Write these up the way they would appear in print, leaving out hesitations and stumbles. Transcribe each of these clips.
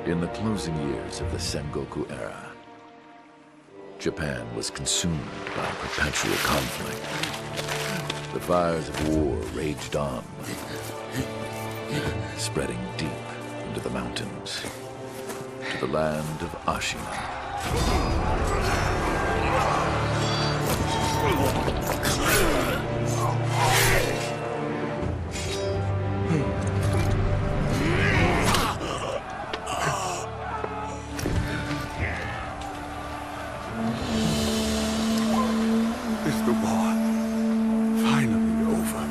In the closing years of the Sengoku era, Japan was consumed by perpetual conflict. The fires of war raged on, spreading deep into the mountains, to the land of Ashina. Is the war finally over?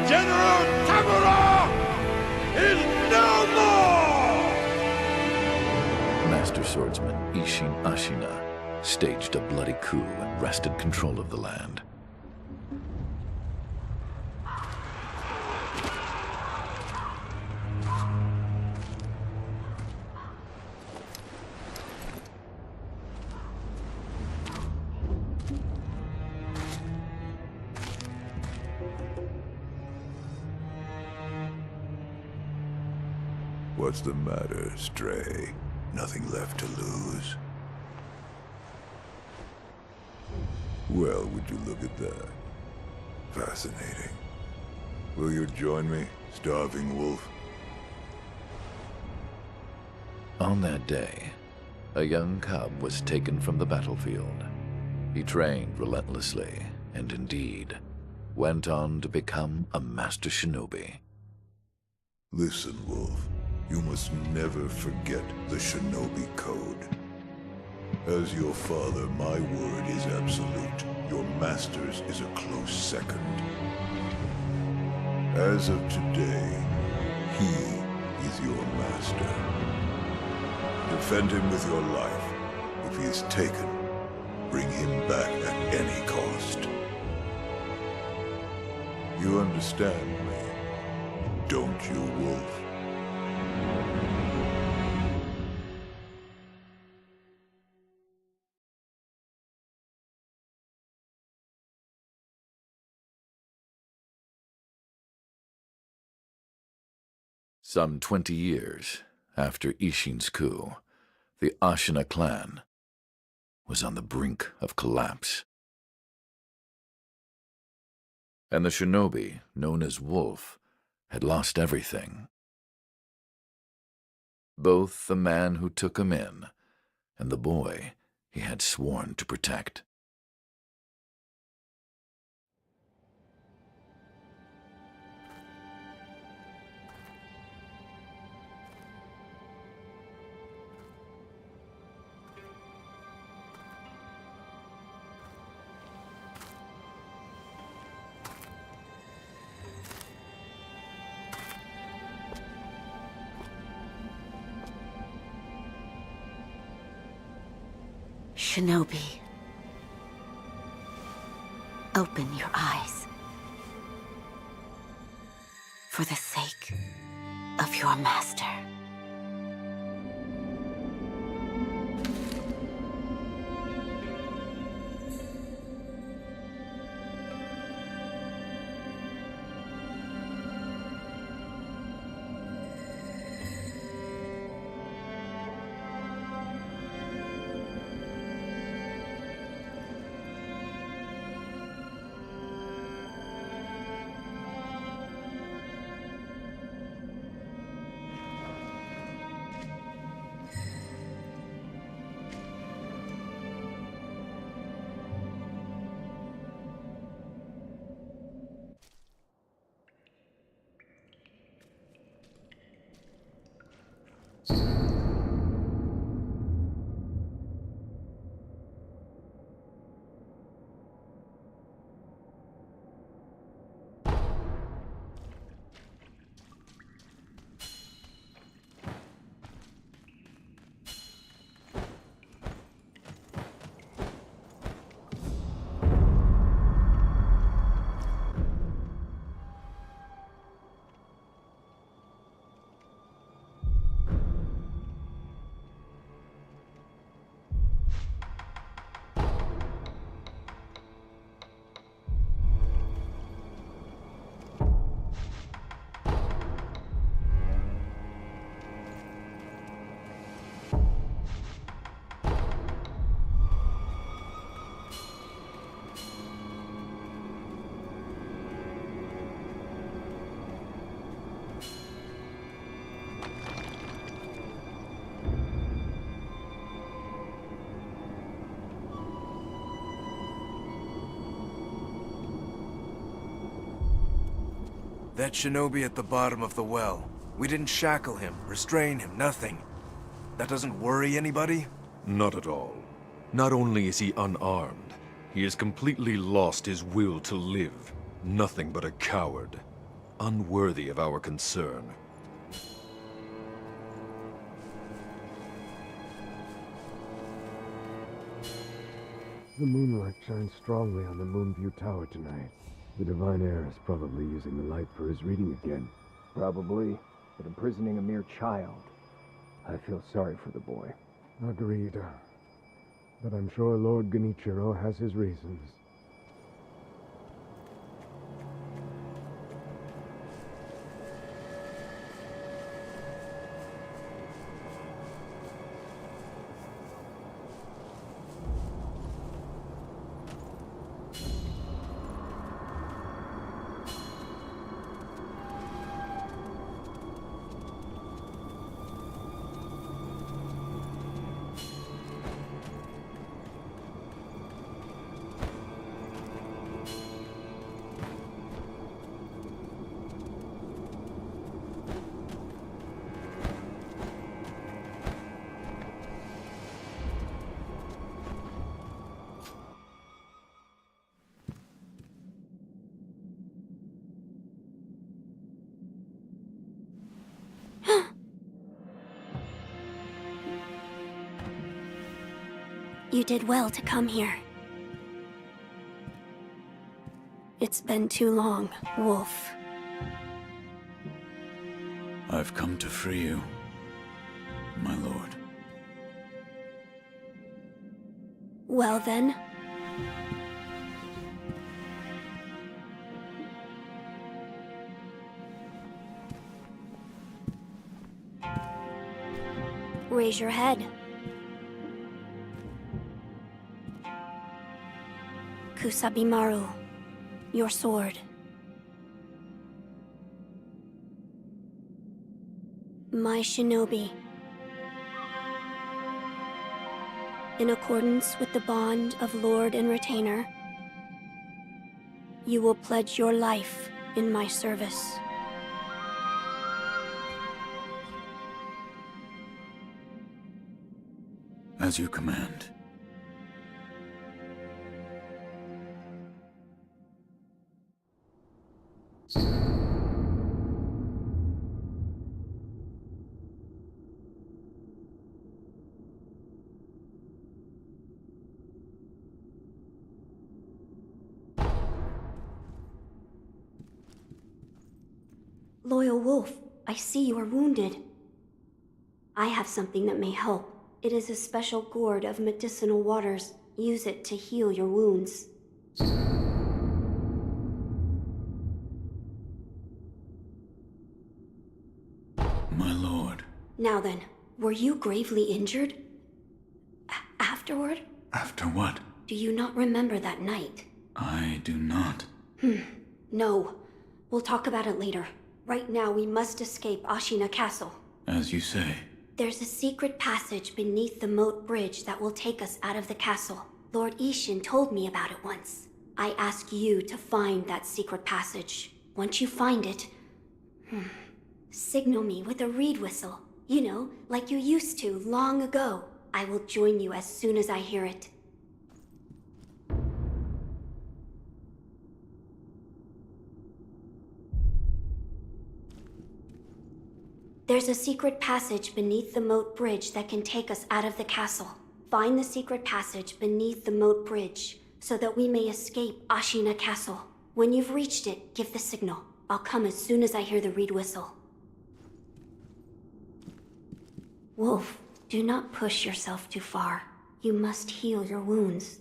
General Tamura is no more! Master swordsman Ishin Ashina staged a bloody coup and wrested control of the land. What's the matter, Stray? Nothing left to lose? Well, would you look at that? Fascinating. Will you join me, starving wolf? On that day, a young cub was taken from the battlefield. He trained relentlessly, and indeed, went on to become a master shinobi. Listen, Wolf. You must never forget the shinobi code. As your father, my word is absolute. Your master's is a close second. As of today, he is your master. Defend him with your life. If he is taken, bring him back at any cost. You understand me, don't you, Wolf? Some 20 years after Ishin's coup, the Ashina clan was on the brink of collapse. And the shinobi, known as Wolf, had lost everything. Both the man who took him in and the boy he had sworn to protect. Shinobi, open your eyes. For the sake of your master. That shinobi at the bottom of the well. We didn't shackle him, restrain him, nothing. That doesn't worry anybody? Not at all. Not only is he unarmed, he has completely lost his will to live. Nothing but a coward. Unworthy of our concern. The moonlight shines strongly on the Moonview Tower tonight. The Divine Heir is probably using the light for his reading again. Probably, but imprisoning a mere child. I feel sorry for the boy. Agreed. But I'm sure Lord Genichiro has his reasons. You did well to come here. It's been too long, Wolf. I've come to free you, my lord. Well then. Raise your head. Kusabimaru, your sword. My shinobi. In accordance with the bond of Lord and Retainer, you will pledge your life in my service. As you command. Loyal Wolf, I see you are wounded. I have something that may help. It is a special gourd of medicinal waters. Use it to heal your wounds. My lord. Now then, were you gravely injured? Afterward? After what? Do you not remember that night? I do not. No. We'll talk about it later. Right now, we must escape Ashina Castle. As you say. There's a secret passage beneath the moat bridge that will take us out of the castle. Lord Ishin told me about it once. I ask you to find that secret passage. Once you find it, signal me with a reed whistle. You know, like you used to long ago. I will join you as soon as I hear it. There's a secret passage beneath the moat bridge that can take us out of the castle. Find the secret passage beneath the moat bridge so that we may escape Ashina Castle. When you've reached it, give the signal. I'll come as soon as I hear the reed whistle. Wolf, do not push yourself too far. You must heal your wounds.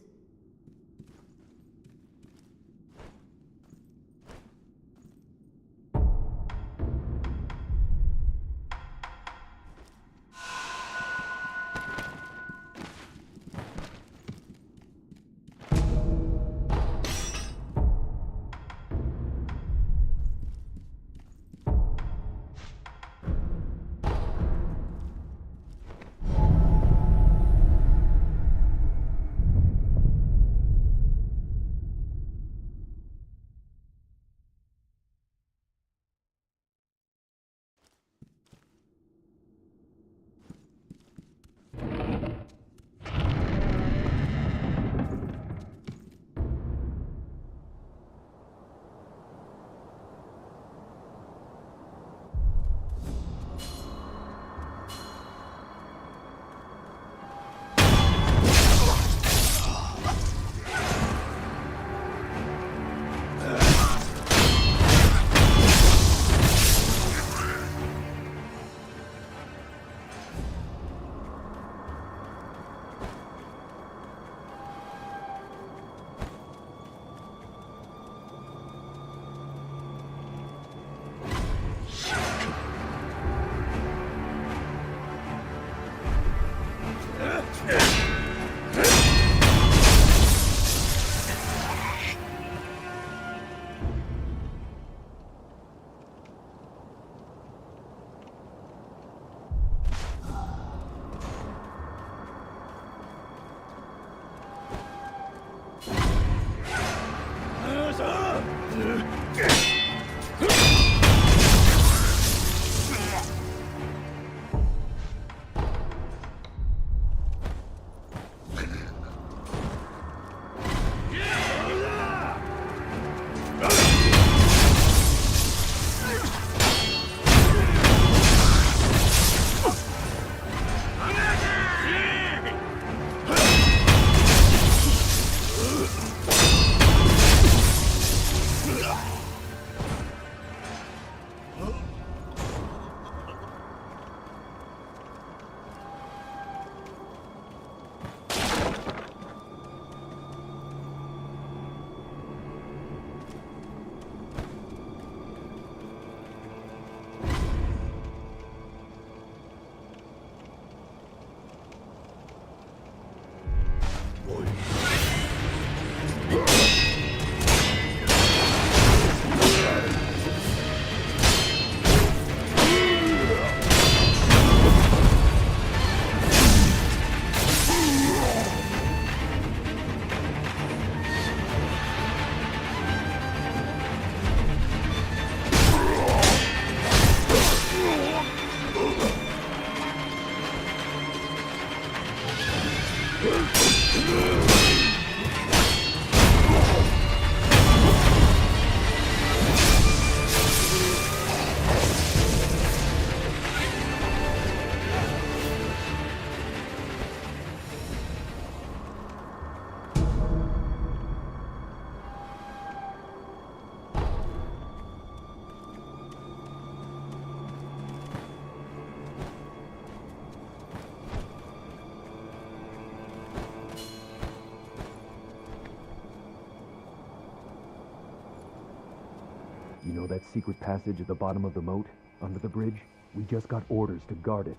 that secret passage at the bottom of the moat, under the bridge? We just got orders to guard it.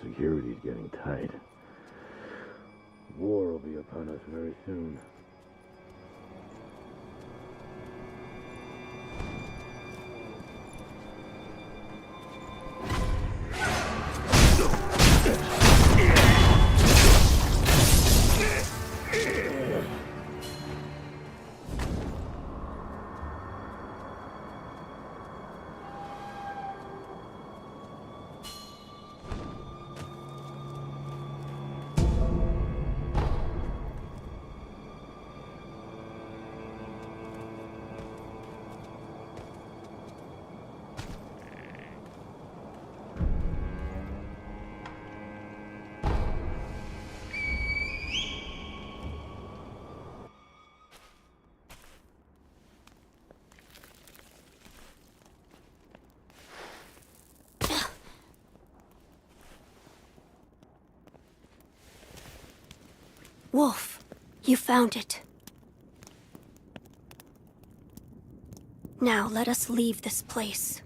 Security's getting tight. War will be upon us very soon. Wolf, you found it. Now let us leave this place.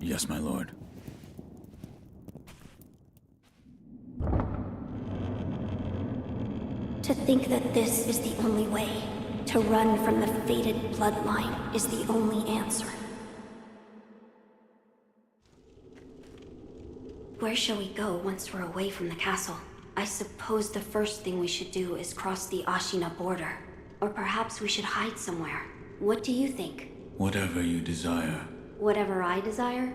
Yes, my lord. To think that this is the only way, to run from the fated bloodline, is the only answer. Where shall we go once we're away from the castle? I suppose the first thing we should do is cross the Ashina border. Or perhaps we should hide somewhere. What do you think? Whatever you desire, Whatever I desire?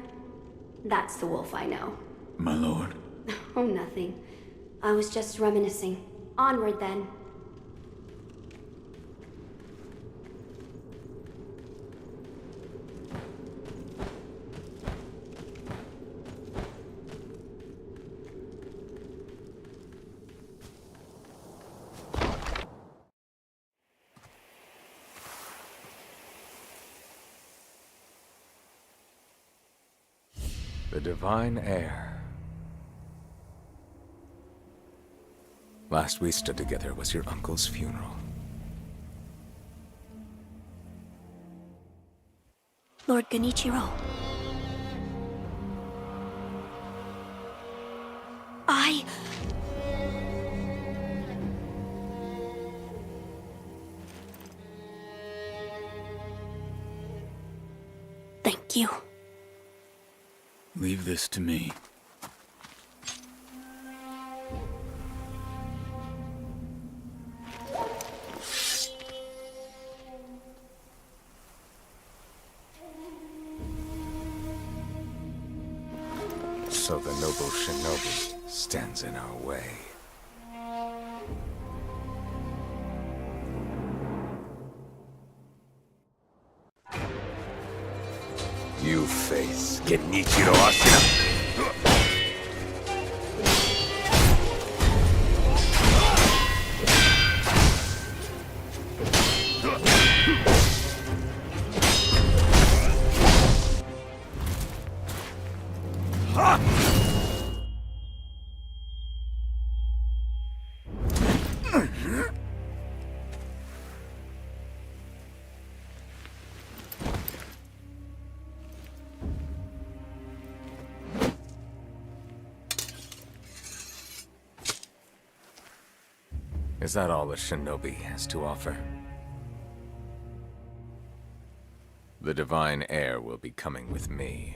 That's the wolf I know. my lord. Oh, nothing. I was just reminiscing. Onward, then. The divine heir. Last we stood together was your uncle's funeral. Lord Genichiro. Thank you. Leave this to me. So the noble shinobi stands in our way. You face Genichiro Ashina. Is that all the shinobi has to offer? The divine heir will be coming with me.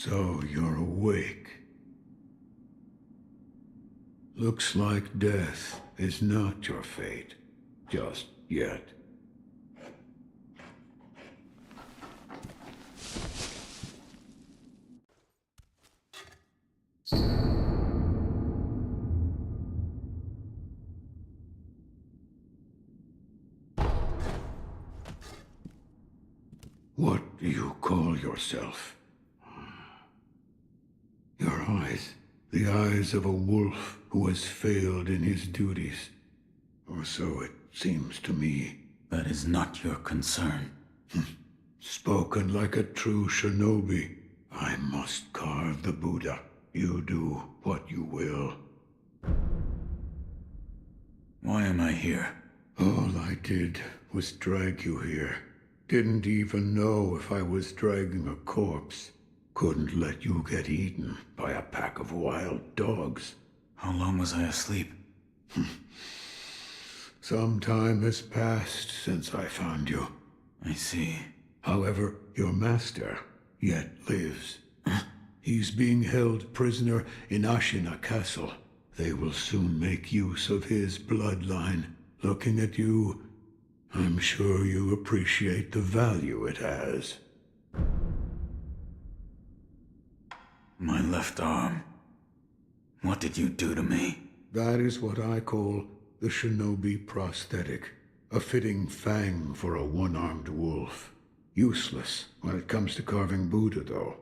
So you're awake. Looks like death is not your fate. Just yet. What do you call yourself? Your eyes. The eyes of a wolf who has failed in his duties. Or so it seems to me. That is not your concern. Spoken like a true shinobi. I must carve the Buddha. You do what you will. Why am I here? All I did was drag you here. Didn't even know if I was dragging a corpse. Couldn't let you get eaten by a pack of wild dogs. How long was I asleep? Some time has passed since I found you. I see. However, your master yet lives. He's being held prisoner in Ashina Castle. They will soon make use of his bloodline. Looking at you, I'm sure you appreciate the value it has. My left arm. What did you do to me? That is what I call the shinobi prosthetic. A fitting fang for a one-armed wolf. Useless when it comes to carving Buddha, though.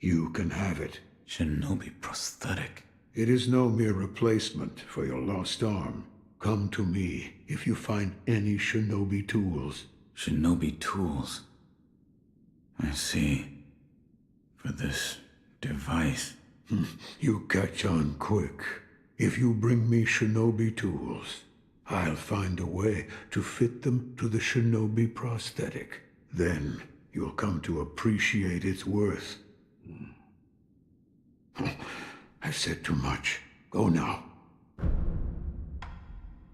You can have it. Shinobi prosthetic. It is no mere replacement for your lost arm. Come to me if you find any shinobi tools. Shinobi tools. I see. For this device. You catch on quick. If you bring me shinobi tools, I'll find a way to fit them to the shinobi prosthetic. Then you'll come to appreciate its worth. I've said too much. Go now.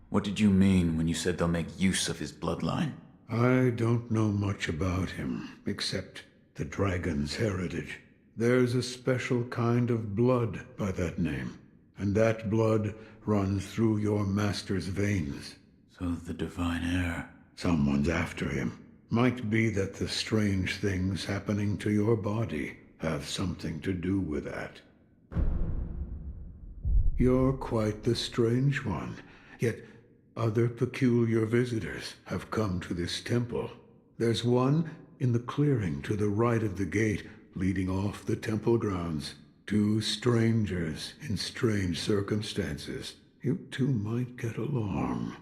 What did you mean when you said they'll make use of his bloodline? I don't know much about him, except the dragon's heritage. There's a special kind of blood by that name, and that blood runs through your master's veins. So the divine heir. Someone's after him. Might be that the strange things happening to your body have something to do with that. You're quite the strange one, yet other peculiar visitors have come to this temple. There's one in the clearing to the right of the gate leading off the temple grounds. Two strangers in strange circumstances. You two might get along.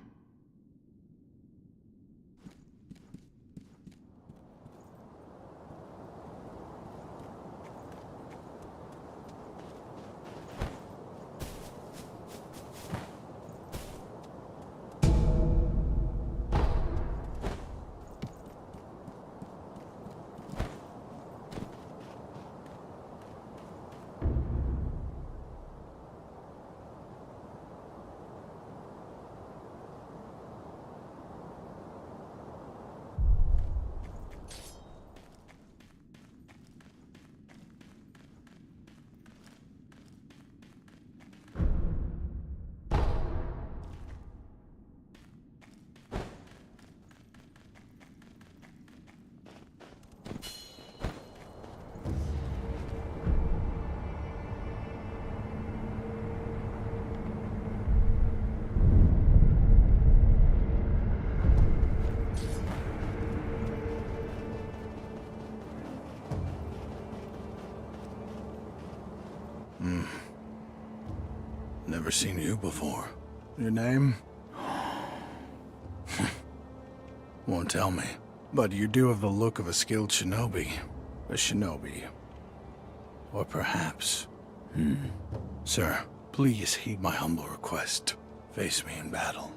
Never seen you before. Your name? Won't tell me. But you do have the look of a skilled shinobi. A shinobi. Or perhaps... Sir, please heed my humble request. Face me in battle.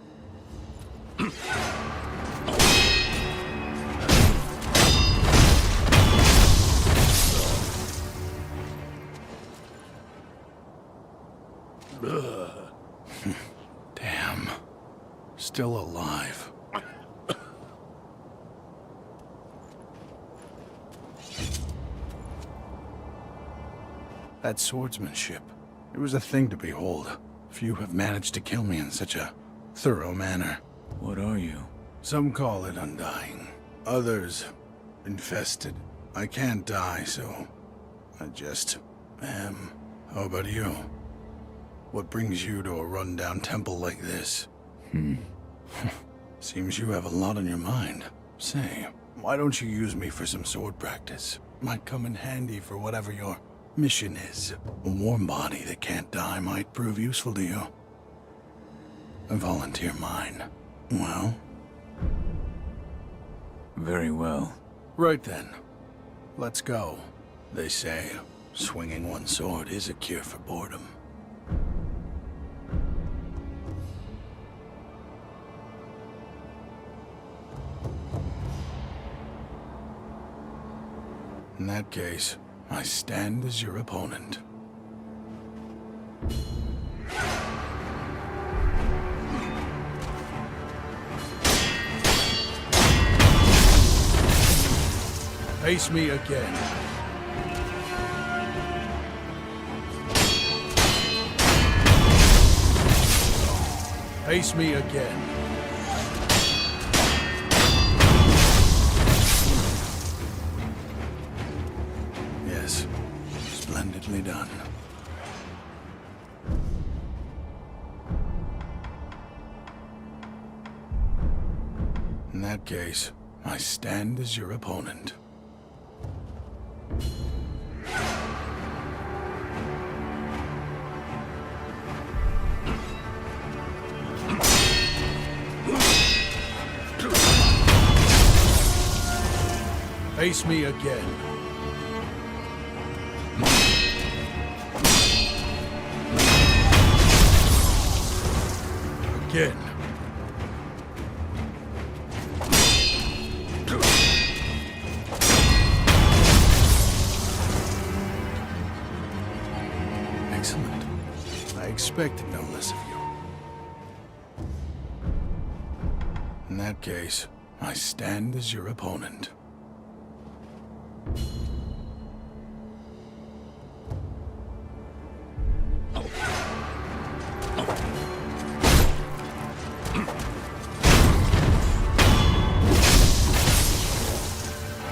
Damn. Still alive. That swordsmanship. It was a thing to behold. Few have managed to kill me in such a thorough manner. What are you? Some call it undying. Others, infested. I can't die, so I just am. How about you? What brings you to a rundown temple like this? Seems you have a lot on your mind. Say, why don't you use me for some sword practice? Might come in handy for whatever your mission is. A warm body that can't die might prove useful to you. I volunteer mine. Well? Very well. Right then. Let's go. They say, swinging one sword is a cure for boredom. In that case, I stand as your opponent. Face me again. Face me again. Yes, splendidly done. In that case, I stand as your opponent. Face me again. Again. Excellent. I expected no less of you. In that case, I stand as your opponent.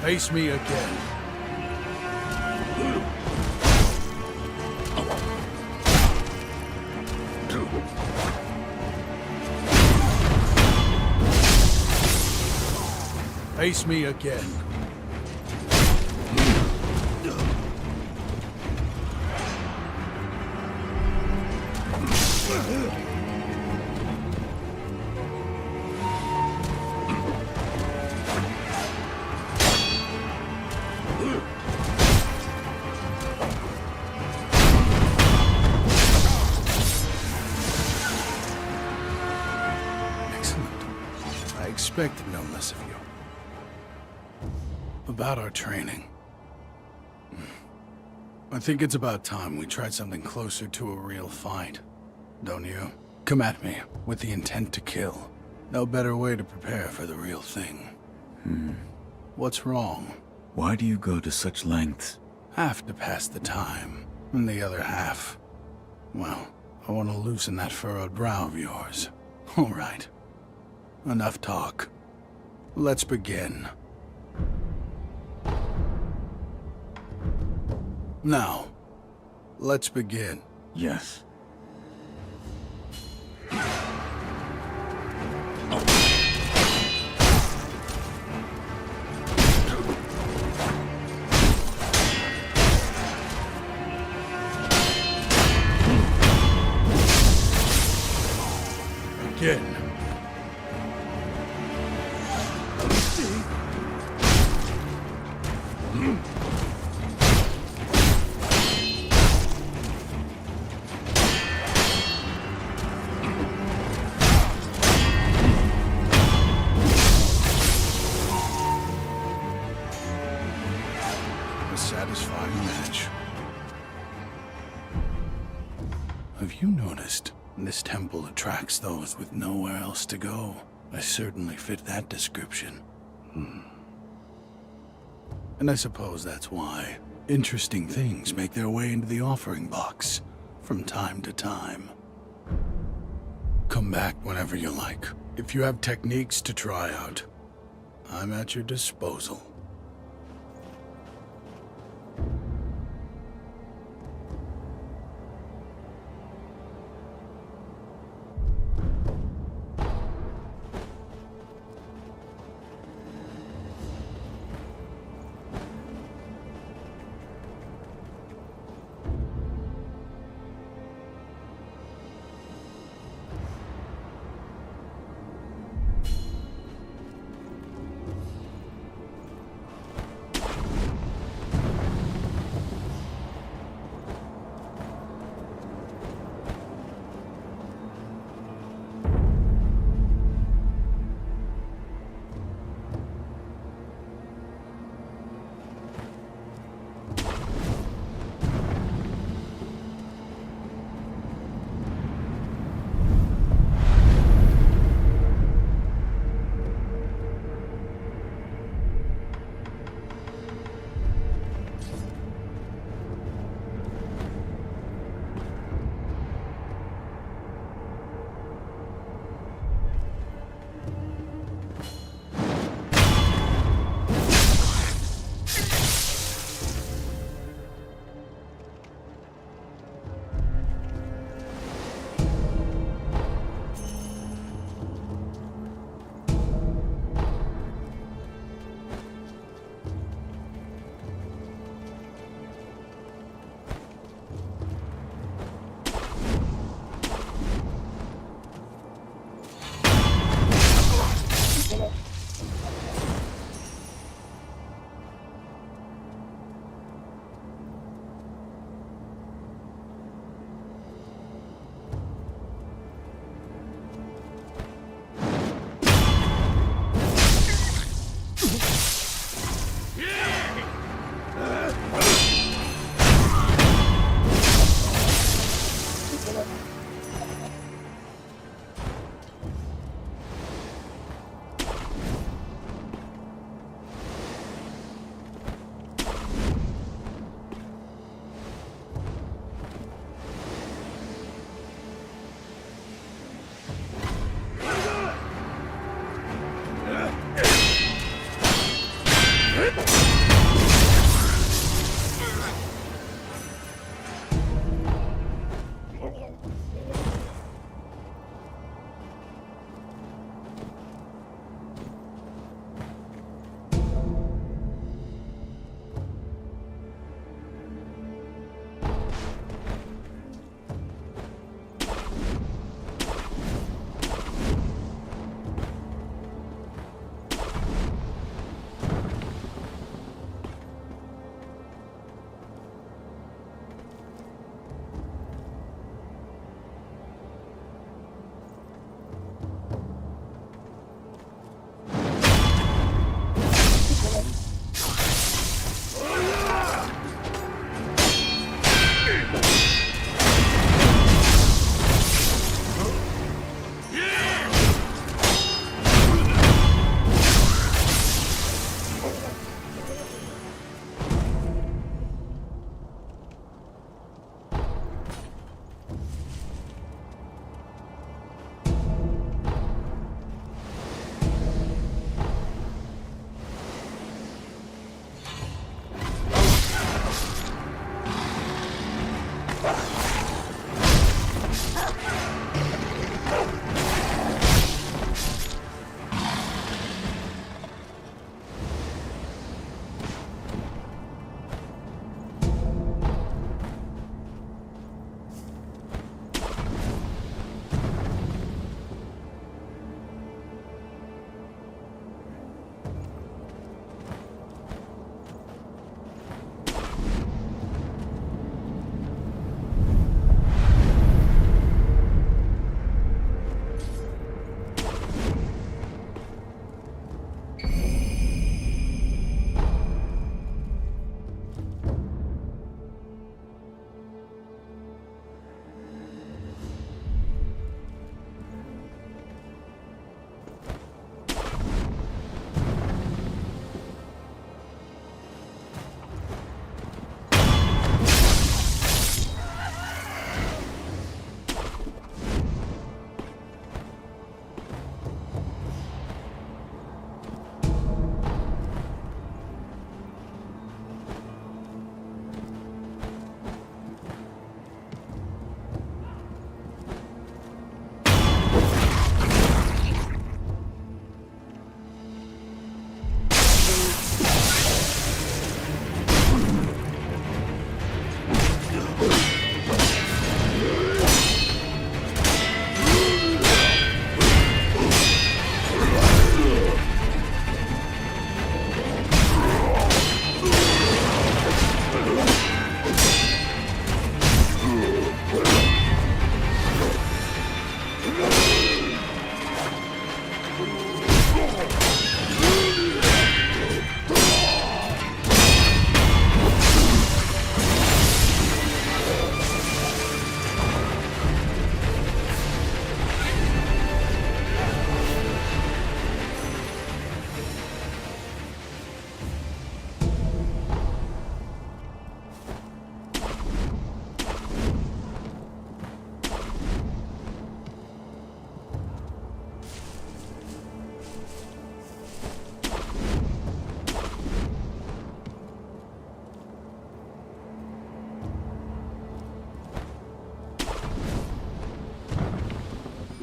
Face me again. Face me again. I expected no less of you. About our training. I think it's about time we tried something closer to a real fight. Don't you? Come at me with the intent to kill. No better way to prepare for the real thing. What's wrong? Why do you go to such lengths? Half to pass the time, and the other half, well, I want to loosen that furrowed brow of yours. All right. Enough talk. Let's begin. Now, let's begin. Yes. Again. A satisfying match. Have you noticed? This temple attracts those with nowhere else to go. I certainly fit that description. And I suppose that's why Interesting things make their way into the offering box from time to time. Come back whenever you like. If you have techniques to try out, I'm at your disposal.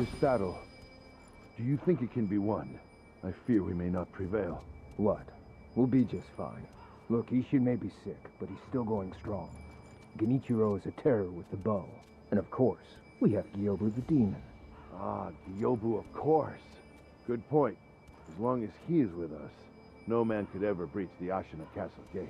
This battle, do you think it can be won? I fear we may not prevail. What? We'll be just fine. Look, Ishin may be sick, but he's still going strong. Genichiro is a terror with the bow. And of course, we have Gyobu the demon. Ah, Gyobu, of course. Good point. As long as he is with us, no man could ever breach the Ashina Castle gate.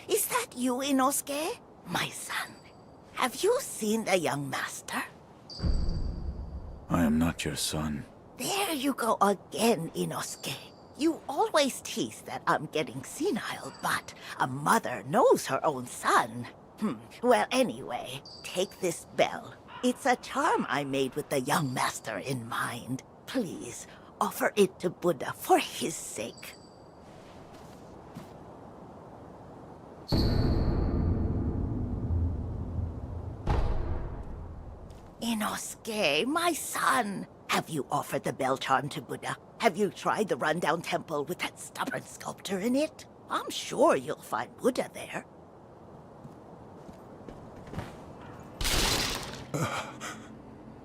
Is that you, Inosuke? My son, have you seen the young master? I am not your son. There you go again, Inosuke. You always tease that I'm getting senile, but a mother knows her own son. Well, anyway, take this bell. It's a charm I made with the young master in mind. Please, offer it to Buddha for his sake. Inosuke, my son, have you offered the bell charm to Buddha? Have you tried the rundown temple with that stubborn sculptor in it? I'm sure you'll find Buddha there.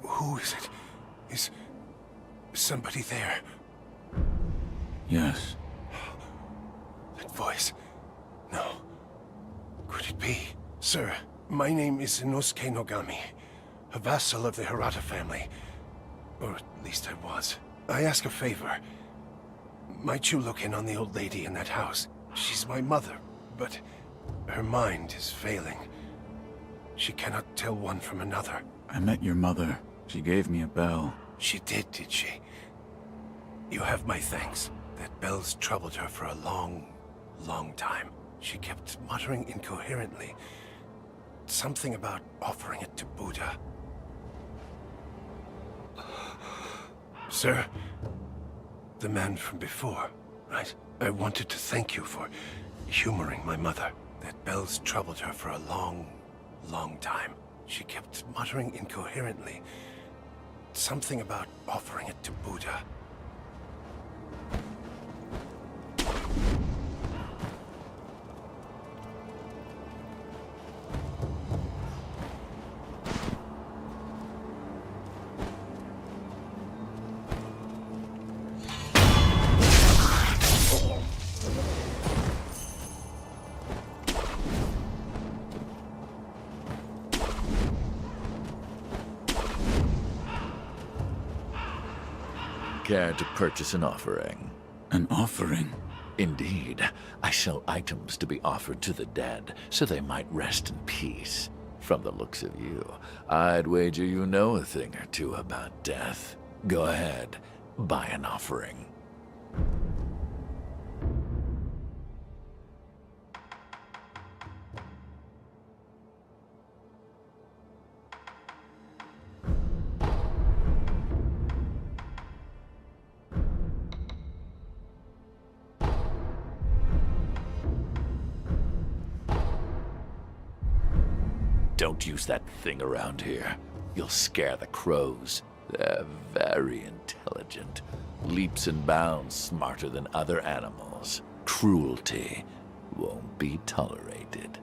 Who is it? Is somebody there? Yes. That voice. No. could it be? Sir, my name is Inosuke Nogami, a vassal of the Hirata family. Or at least I was. I ask a favor. Might you look in on the old lady in that house? She's my mother, but her mind is failing. She cannot tell one from another. I met your mother. She gave me a bell. She did she? You have my thanks. That bell's troubled her for a long, long time. She kept muttering incoherently. Something about offering it to Buddha. Sir, the man from before, right? I wanted to thank you for humoring my mother. That bell's troubled her for a long, long time. She kept muttering incoherently. Something about offering it to Buddha. Care to purchase an offering? An offering? Indeed. I sell items to be offered to the dead, so they might rest in peace. From the looks of you, I'd wager you know a thing or two about death. Go ahead, buy an offering. Don't use that thing around here. You'll scare the crows. They're very intelligent. Leaps and bounds smarter than other animals. Cruelty won't be tolerated.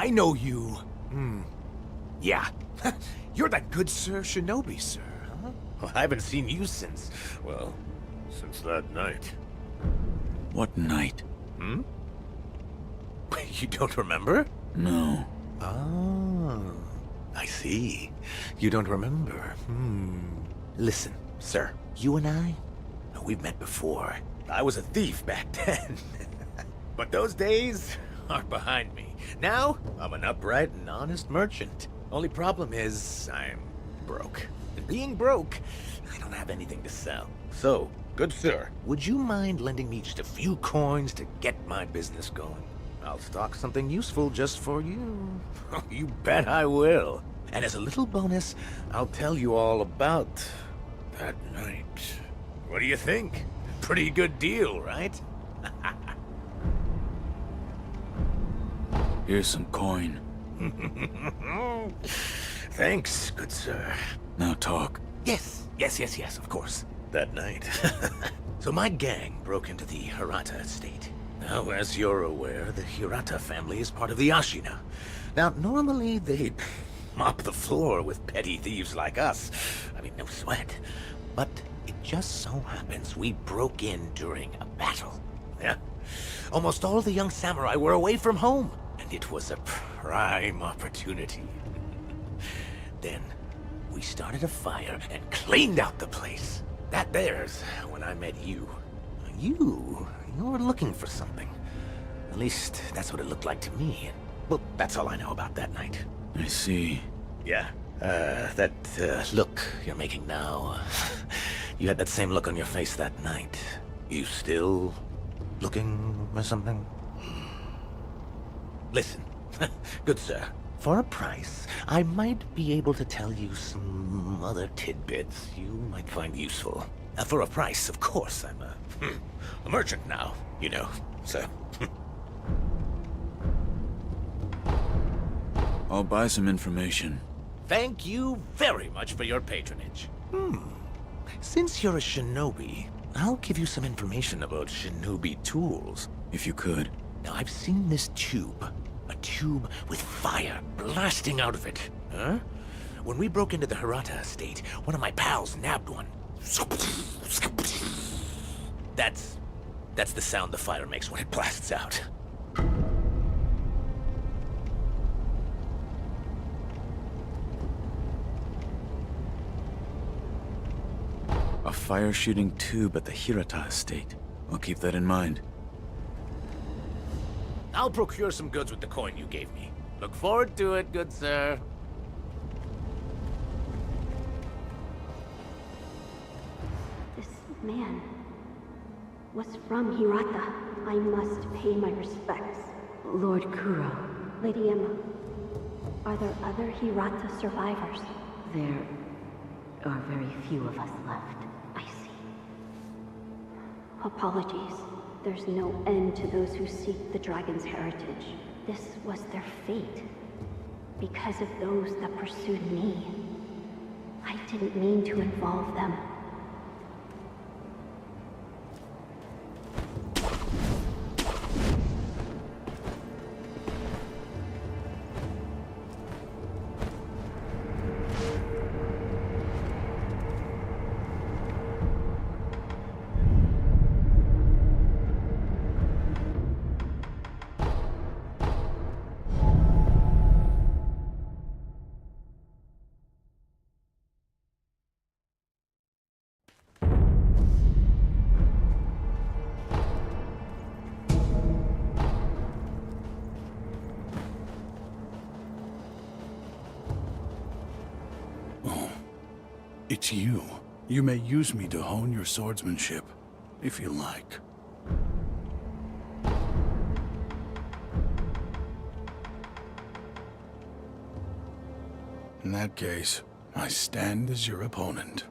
I know you. Yeah. You're that good Sir Shinobi, sir, huh? Well, I haven't seen you since, well, since that night. What night? You don't remember? No. Oh, I see. You don't remember. Listen, sir, you and I, we've met before. I was a thief back then. But those days are behind me. Now, I'm an upright and honest merchant. Only problem is, I'm broke. And being broke, I don't have anything to sell. So, good sir, would you mind lending me just a few coins to get my business going? I'll stock something useful just for you. You bet I will. And as a little bonus, I'll tell you all about that night. What do you think? Pretty good deal, right? Here's some coin. Thanks, good sir. Now talk. Yes, of course. That night. So my gang broke into the Hirata estate. Now, as you're aware, the Hirata family is part of the Ashina. Now, normally they'd mop the floor with petty thieves like us. I mean, no sweat. But it just so happens we broke in during a battle. Yeah. Almost all the young samurai were away from home, and it was a prime opportunity. Then, we started a fire and cleaned out the place. That there's when I met you. You were looking for something. At least, that's what it looked like to me. Well, that's all I know about that night. I see. Yeah. That look you're making now. You had that same look on your face that night. You still looking for something? Listen, good sir. For a price, I might be able to tell you some other tidbits you might find useful. For a price, of course. I'm a merchant now, you know, so... I'll buy some information. Thank you very much for your patronage. Since you're a shinobi, I'll give you some information about shinobi tools. If you could. Now, I've seen this tube. A tube with fire blasting out of it. Huh? When we broke into the Hirata estate, one of my pals nabbed one. That's the sound the fire makes when it blasts out. A fire-shooting tube at the Hirata estate. I'll keep that in mind. I'll procure some goods with the coin you gave me. Look forward to it, good sir. This man was from Hirata. I must pay my respects. Lord Kuro. Lady Emma, are there other Hirata survivors? There are very few of us left. I see. Apologies. There's no end to those who seek the dragon's heritage. This was their fate. Because of those that pursued me. I didn't mean to involve them. It's you. You may use me to hone your swordsmanship, if you like. In that case, I stand as your opponent.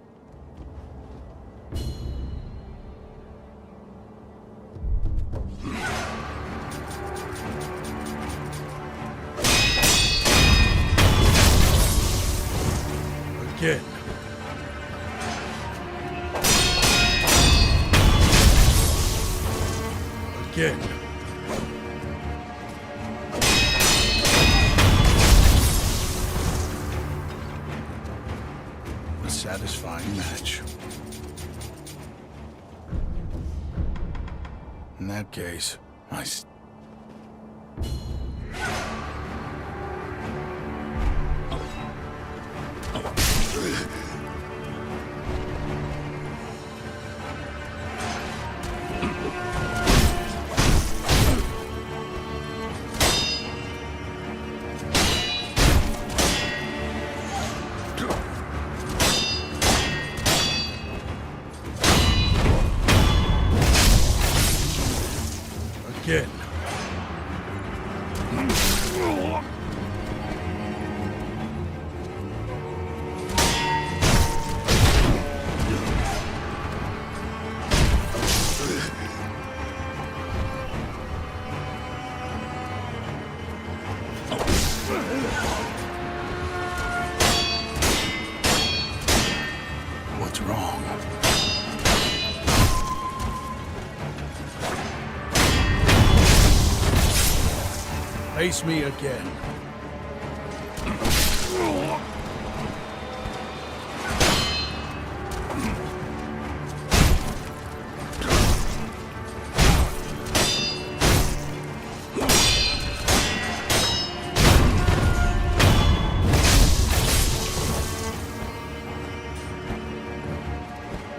Again. Again. satisfying match. In that case, again. What's wrong? Face me again.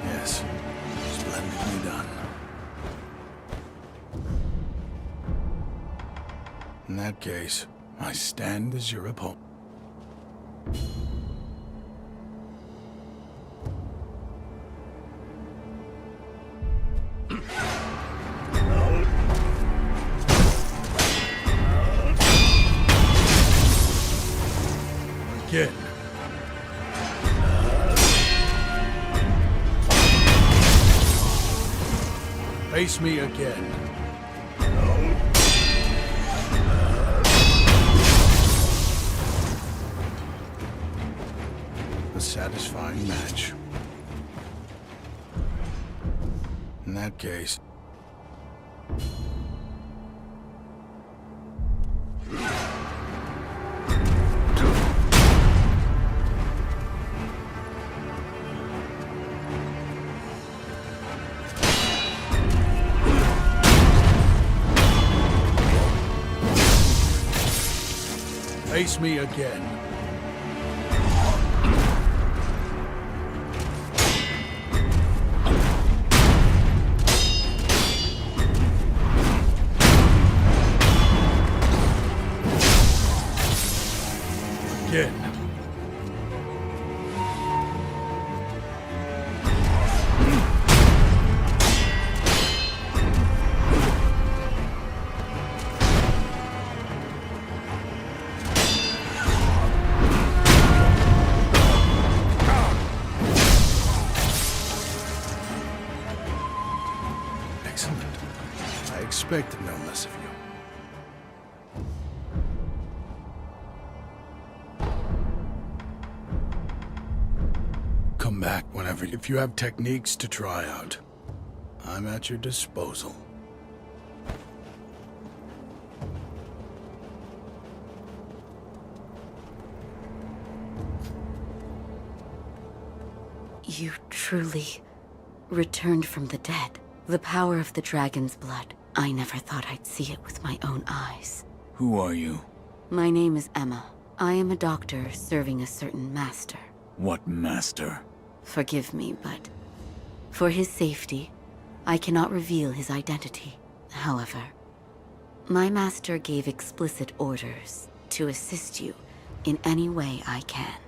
Yes, splendidly done. In that case, I stand as your opponent. Again. Face me again. A satisfying match. In that case... Face me again. Again. Excellent. I expected no less of you. Come back whenever. If you have techniques to try out, I'm at your disposal. You truly returned from the dead. The power of the dragon's blood. I never thought I'd see it with my own eyes. Who are you? My name is Emma. I am a doctor serving a certain master. What master? Forgive me, but for his safety, I cannot reveal his identity. However, my master gave explicit orders to assist you in any way I can.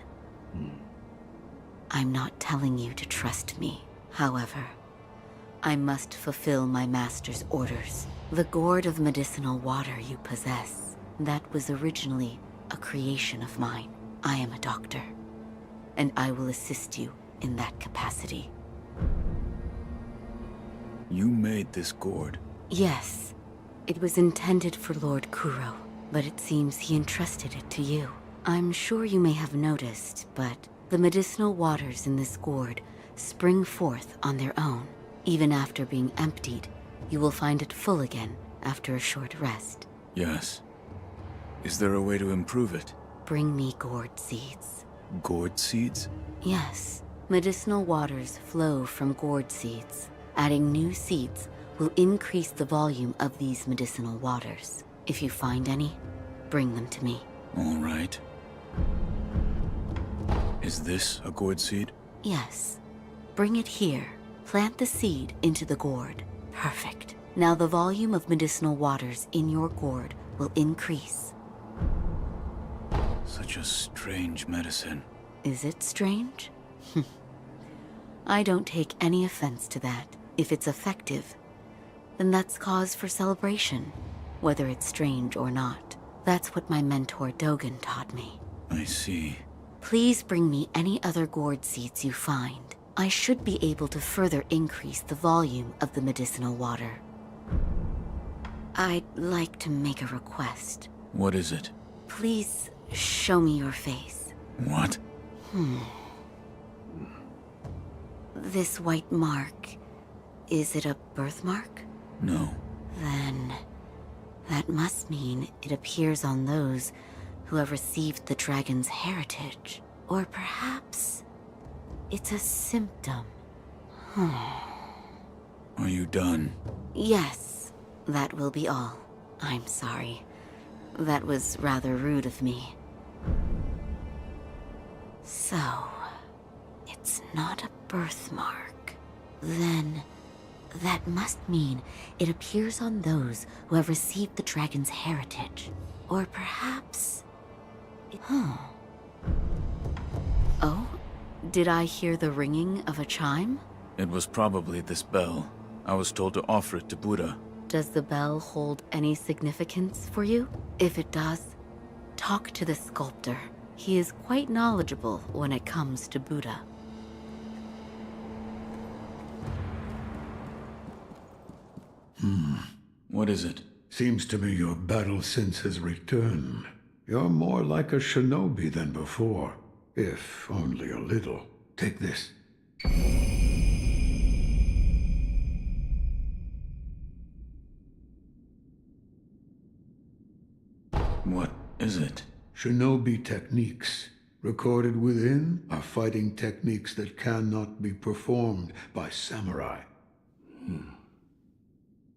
I'm not telling you to trust me. However, I must fulfill my master's orders. The gourd of medicinal water you possess, that was originally a creation of mine. I am a doctor, and I will assist you in that capacity. You made this gourd? Yes. It was intended for Lord Kuro, but it seems he entrusted it to you. I'm sure you may have noticed, but the medicinal waters in this gourd spring forth on their own. Even after being emptied, you will find it full again after a short rest. Yes. Is there a way to improve it? Bring me gourd seeds. Gourd seeds? Yes. Medicinal waters flow from gourd seeds. Adding new seeds will increase the volume of these medicinal waters. If you find any, bring them to me. All right. Is this a gourd seed? Yes. Bring it here. Plant the seed into the gourd. Perfect. Now the volume of medicinal waters in your gourd will increase. Such a strange medicine. Is it strange? I don't take any offense to that. If it's effective, then that's cause for celebration, whether it's strange or not. That's what my mentor Dogen taught me. I see. Please bring me any other gourd seeds you find. I should be able to further increase the volume of the medicinal water. I'd like to make a request. What is it? Please show me your face. What? This white mark, is it a birthmark? No. Then that must mean it appears on those who have received the dragon's heritage. Or perhaps it's a symptom. Are you done? Yes, that will be all. I'm sorry. That was rather rude of me. So, it's not a birthmark. Then that must mean it appears on those who have received the dragon's heritage. Or perhaps... Oh? Did I hear the ringing of a chime? It was probably this bell. I was told to offer it to Buddha. Does the bell hold any significance for you? If it does, talk to the sculptor. He is quite knowledgeable when it comes to Buddha. What is it? Seems to me your battle sense has returned. You're more like a shinobi than before, if only a little. Take this. What is it? Shinobi techniques. Recorded within are fighting techniques that cannot be performed by samurai.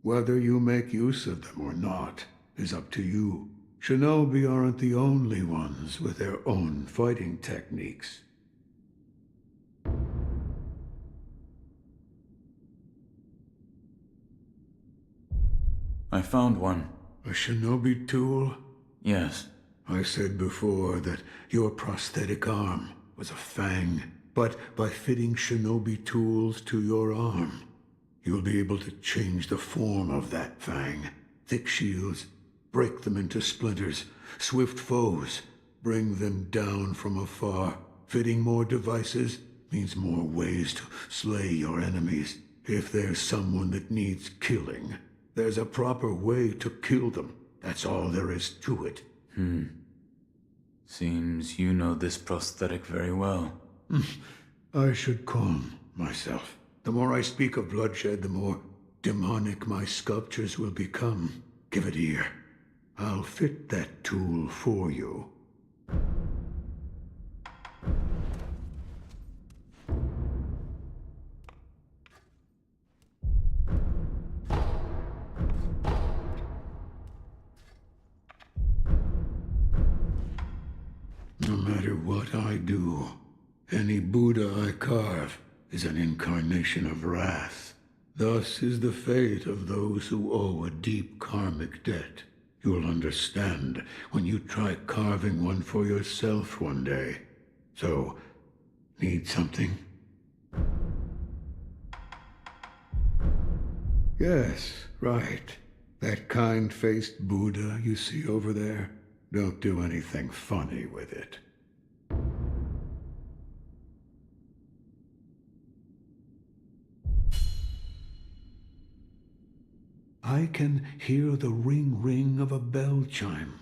Whether you make use of them or not is up to you. Shinobi aren't the only ones with their own fighting techniques. I found one. A shinobi tool? Yes. I said before that your prosthetic arm was a fang, but by fitting shinobi tools to your arm, you'll be able to change the form of that fang. Thick shields, break them into splinters. Swift foes, bring them down from afar. Fitting more devices means more ways to slay your enemies. If there's someone that needs killing, there's a proper way to kill them. That's all there is to it. Seems you know this prosthetic very well. I should calm myself. The more I speak of bloodshed, the more demonic my sculptures will become. Give it ear. I'll fit that tool for you. No matter what I do, any Buddha I carve is an incarnation of wrath. Thus is the fate of those who owe a deep karmic debt. You'll understand when you try carving one for yourself one day. So, need something? Yes, right. That kind-faced Buddha you see over there. Don't do anything funny with it. I can hear the ring-ring of a bell chime.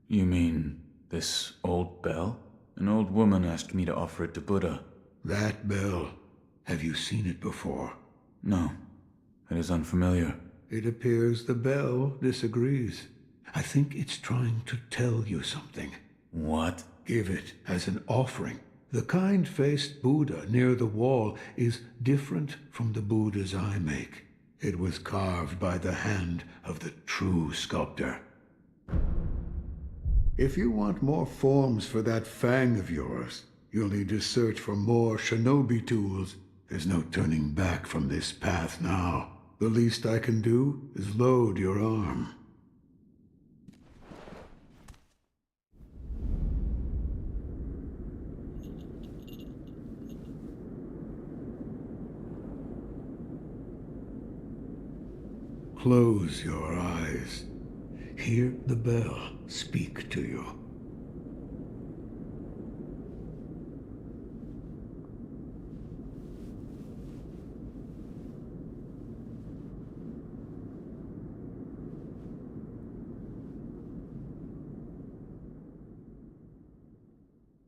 You mean this old bell? An old woman asked me to offer it to Buddha. That bell. Have you seen it before? No. It is unfamiliar. It appears the bell disagrees. I think it's trying to tell you something. What? Give it as an offering. The kind-faced Buddha near the wall is different from the Buddhas I make. It was carved by the hand of the true sculptor. If you want more forms for that fang of yours, you'll need to search for more shinobi tools. There's no turning back from this path now. The least I can do is load your arm. Close your eyes. Hear the bell speak to you.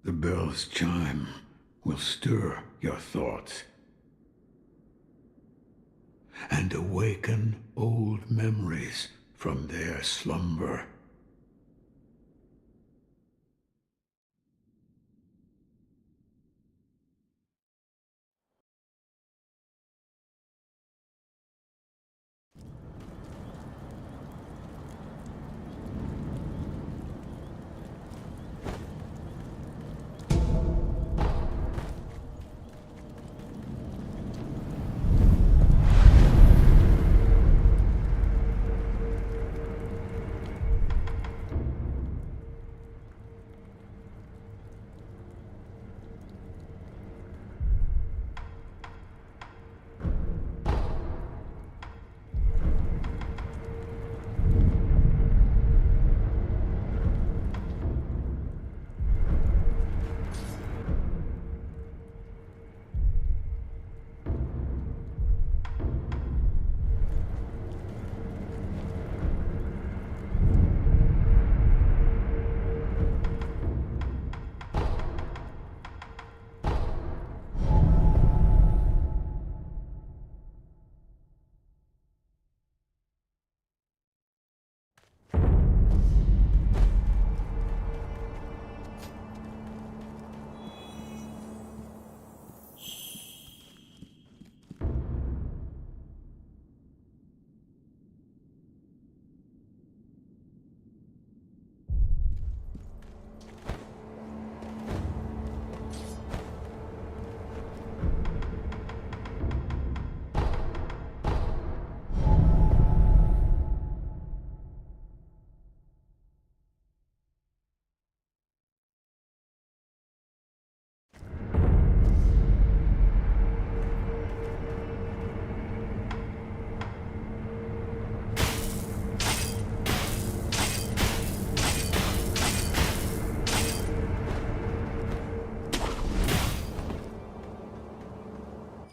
The bell's chime will stir your thoughts and awaken old memories from their slumber.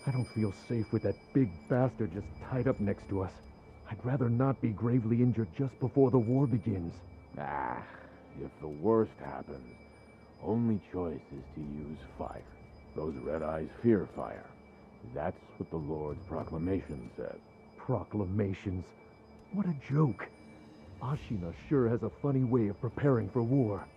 I don't feel safe with that big bastard just tied up next to us. I'd rather not be gravely injured just before the war begins. Ah, if the worst happens, only choice is to use fire. Those red eyes fear fire. That's what the Lord's proclamation said. Proclamations? What a joke. Ashina sure has a funny way of preparing for war.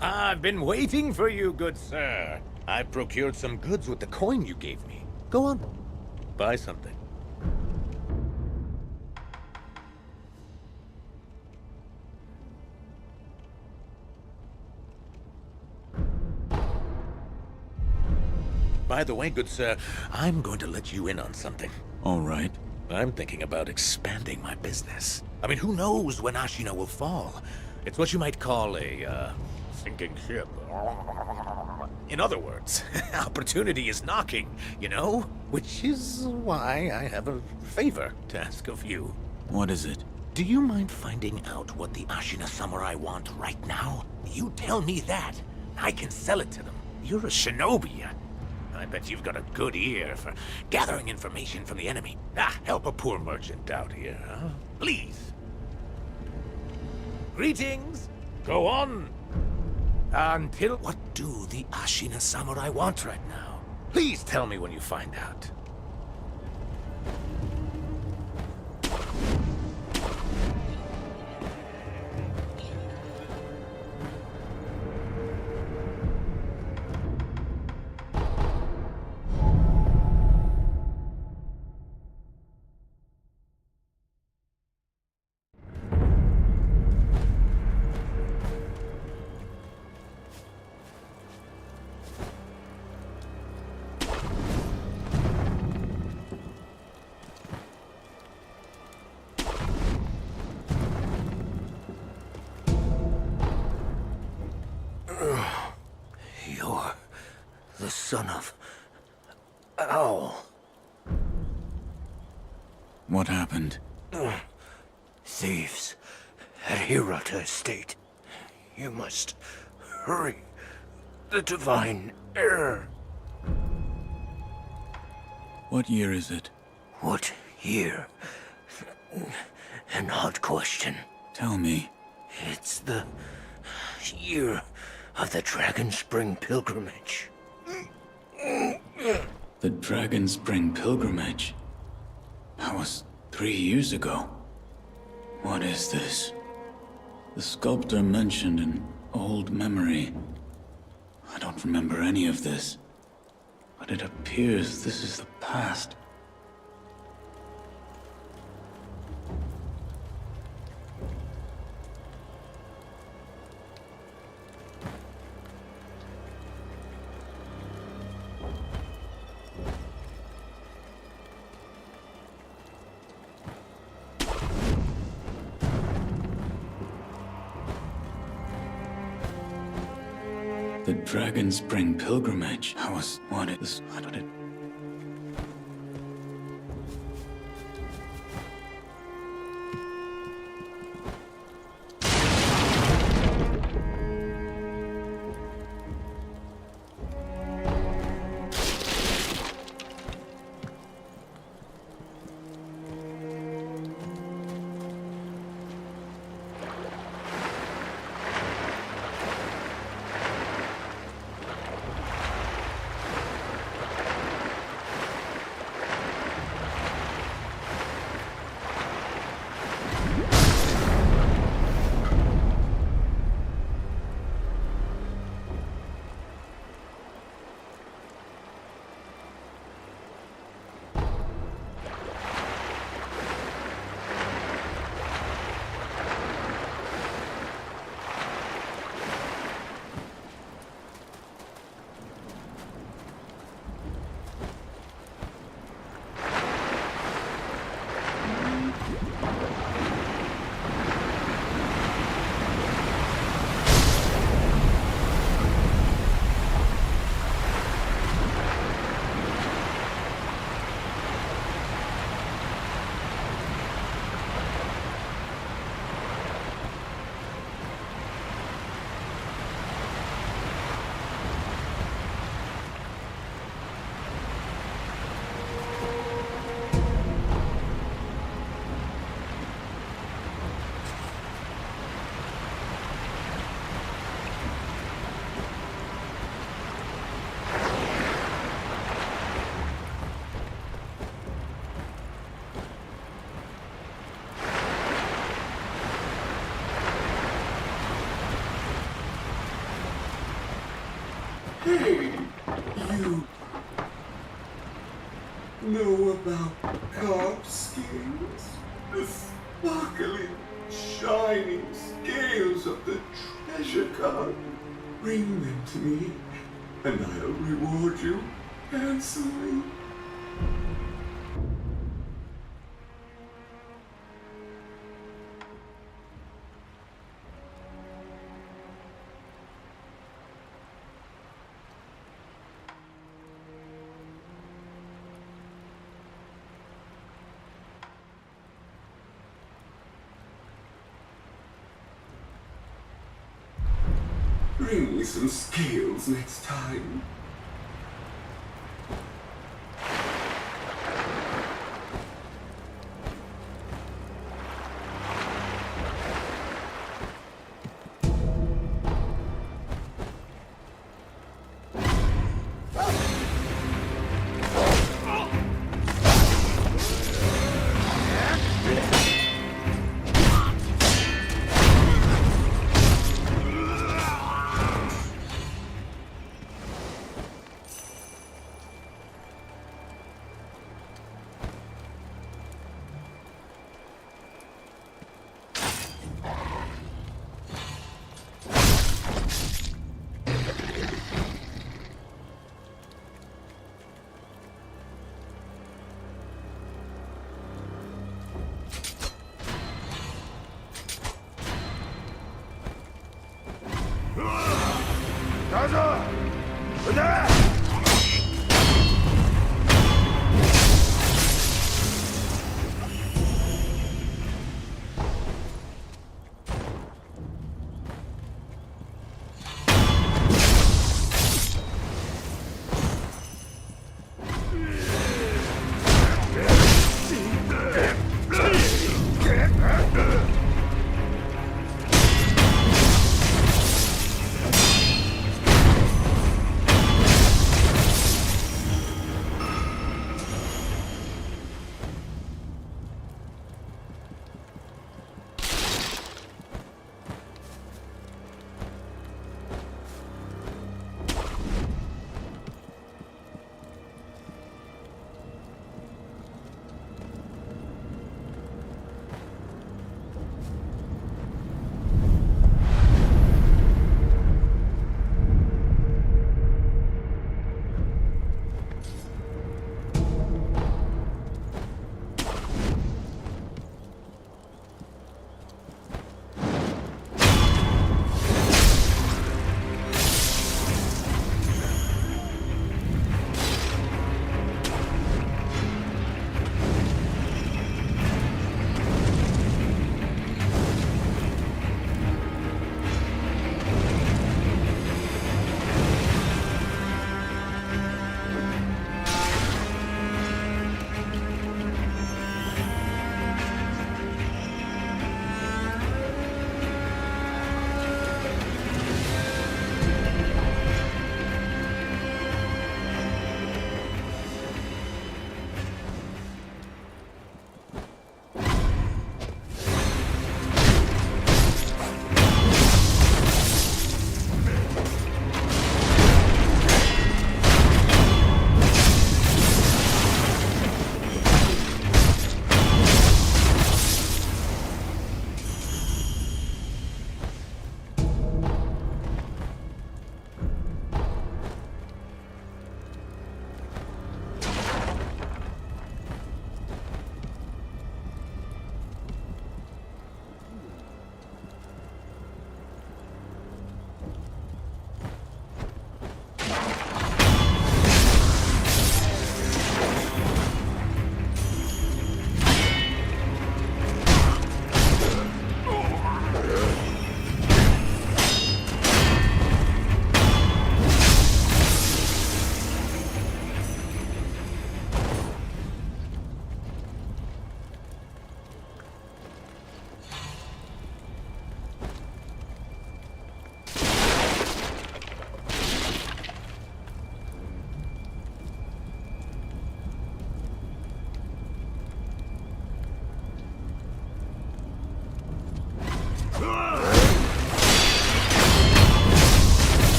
I've been waiting for you, good sir. I procured some goods with the coin you gave me. Go on, buy something. By the way, good sir, I'm going to let you in on something. All right. I'm thinking about expanding my business. I mean, who knows when Ashina will fall? It's what you might call a, sinking ship. In other words, opportunity is knocking, you know? Which is why I have a favor to ask of you. What is it? Do you mind finding out what the Ashina samurai want right now? You tell me that. I can sell it to them. You're a shinobi. I bet you've got a good ear for gathering information from the enemy. Help a poor merchant out here, huh? Please. Greetings. Go on. Until... What do the Ashina samurai want right now? Please tell me when you find out. You're the son of... Owl. What happened? Thieves at Hirata Estate. You must hurry. The divine heir. What year is it? What year? An odd question. Tell me. It's the year of the Dragon Spring pilgrimage. The Dragon Spring pilgrimage? That was 3 years ago. What is this? The sculptor mentioned an old memory. I don't remember any of this, but it appears this is the past. The Dragon Spring pilgrimage. I was wanted this. How did it? Hey, you know about carp skins? The sparkling, shining scales of the treasure carp. Bring them to me, and I'll reward you handsomely. Bring me some scales next time.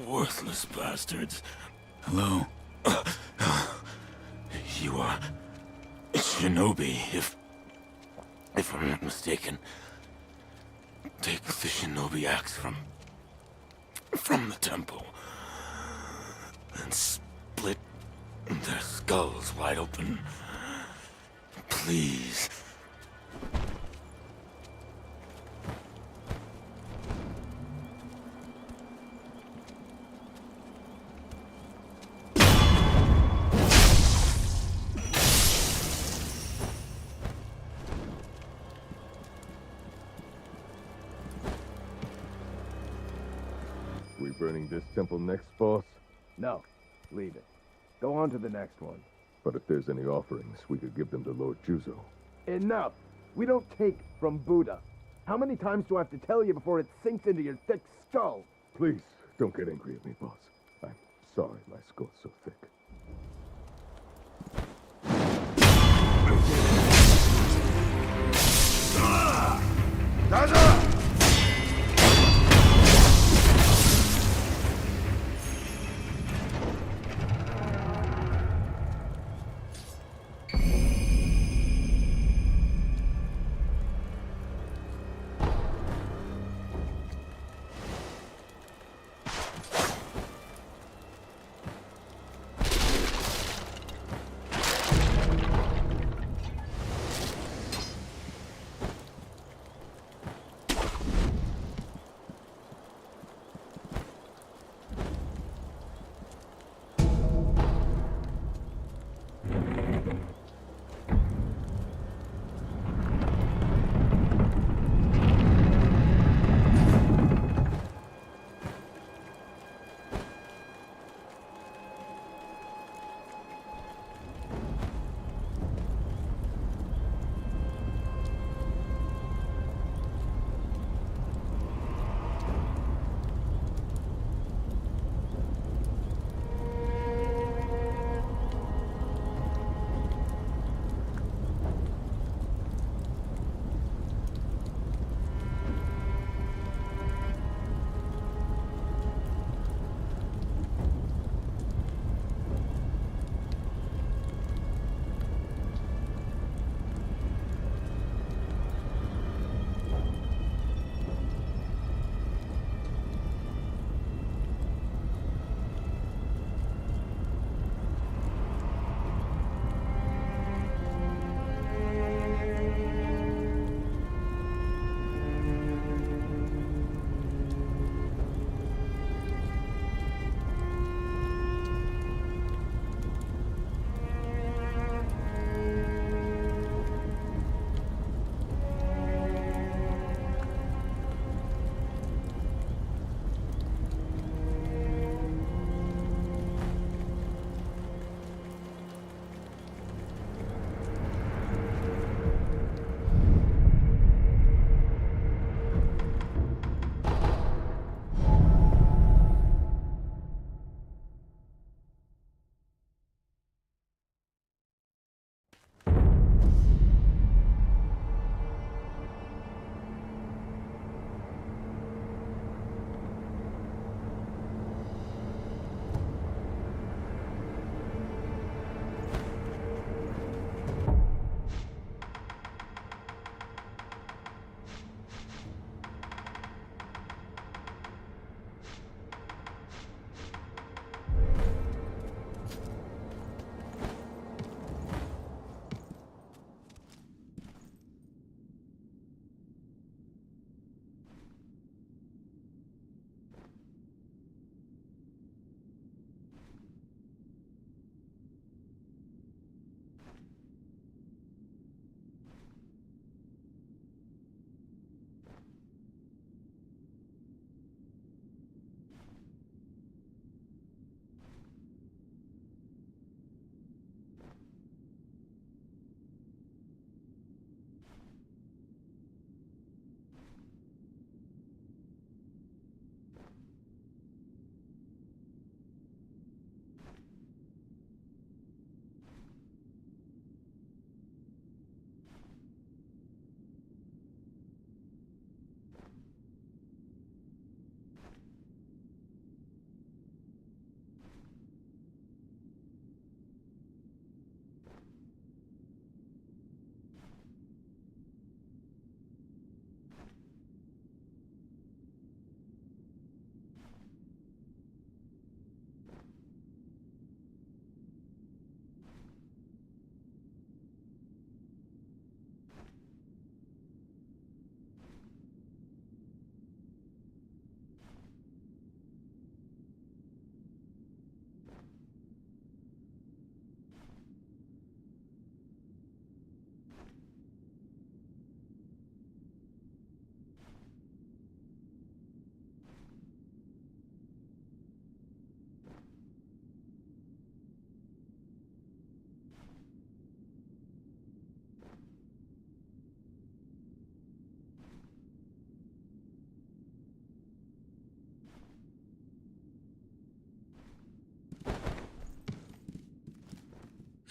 worthless bastards. Hello? You are shinobi, if I'm not mistaken. Take the shinobi axe from the temple and split their skulls wide open. Please. We burning this temple next, boss? No, leave it. Go on to the next one. But if there's any offerings, we could give them to Lord Juzo. Enough! We don't take from Buddha. How many times do I have to tell you before it sinks into your thick skull? Please, don't get angry at me, boss. I'm sorry my skull's so thick.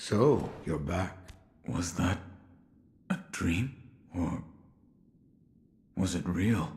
So, you're back. Was that a dream? Or was it real?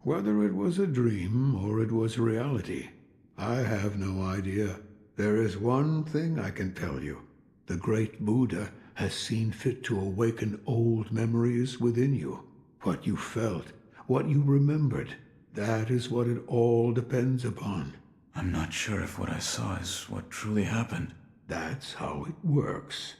Whether it was a dream or it was reality, I have no idea. There is one thing I can tell you. The great Buddha has seen fit to awaken old memories within you. What you felt, what you remembered, that is what it all depends upon. I'm not sure if what I saw is what truly happened. That's how it works.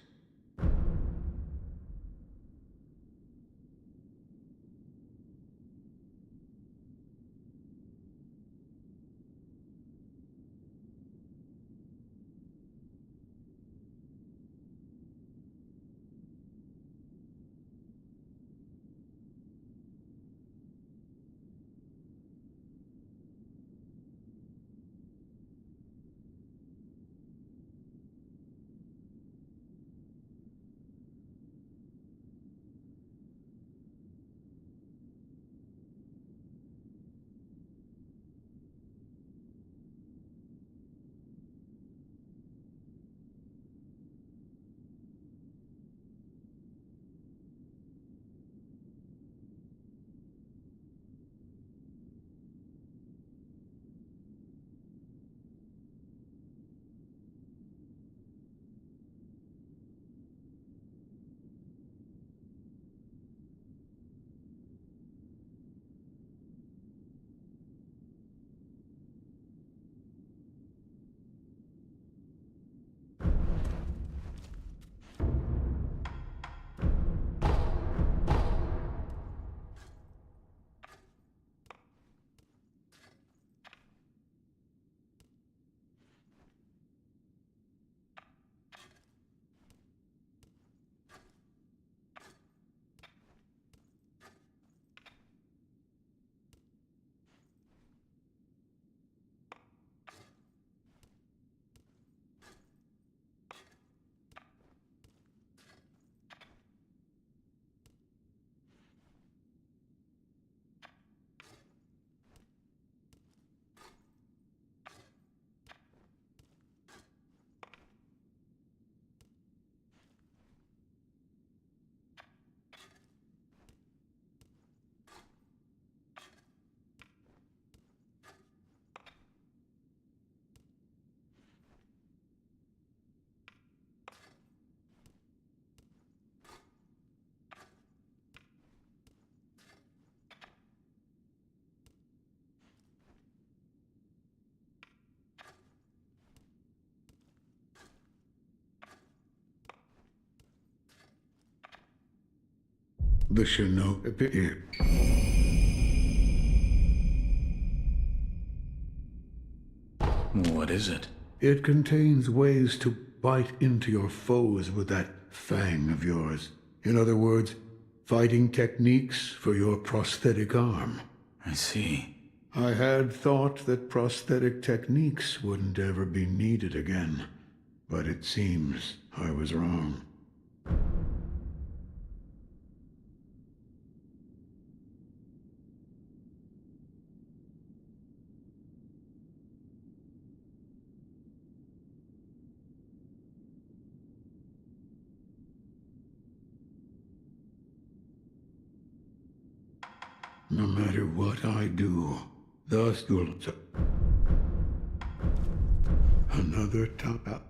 The shinobi. What is it? It contains ways to bite into your foes with that fang of yours. In other words, fighting techniques for your prosthetic arm. I see. I had thought that prosthetic techniques wouldn't ever be needed again, but it seems I was wrong. No matter what I do, thus you'll... Another top.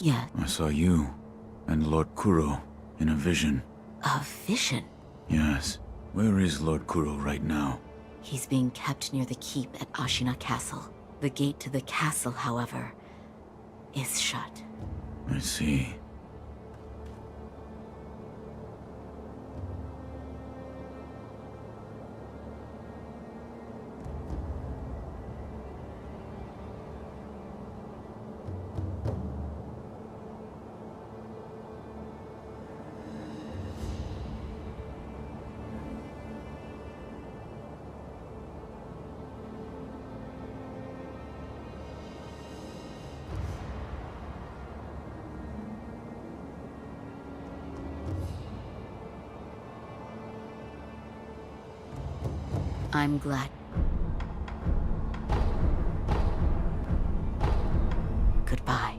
yet. I saw you and Lord Kuro in a vision. A vision? Yes. Where is Lord Kuro right now? He's being kept near the keep at Ashina Castle. The gate to the castle, however, is shut. I see. I'm glad. Goodbye.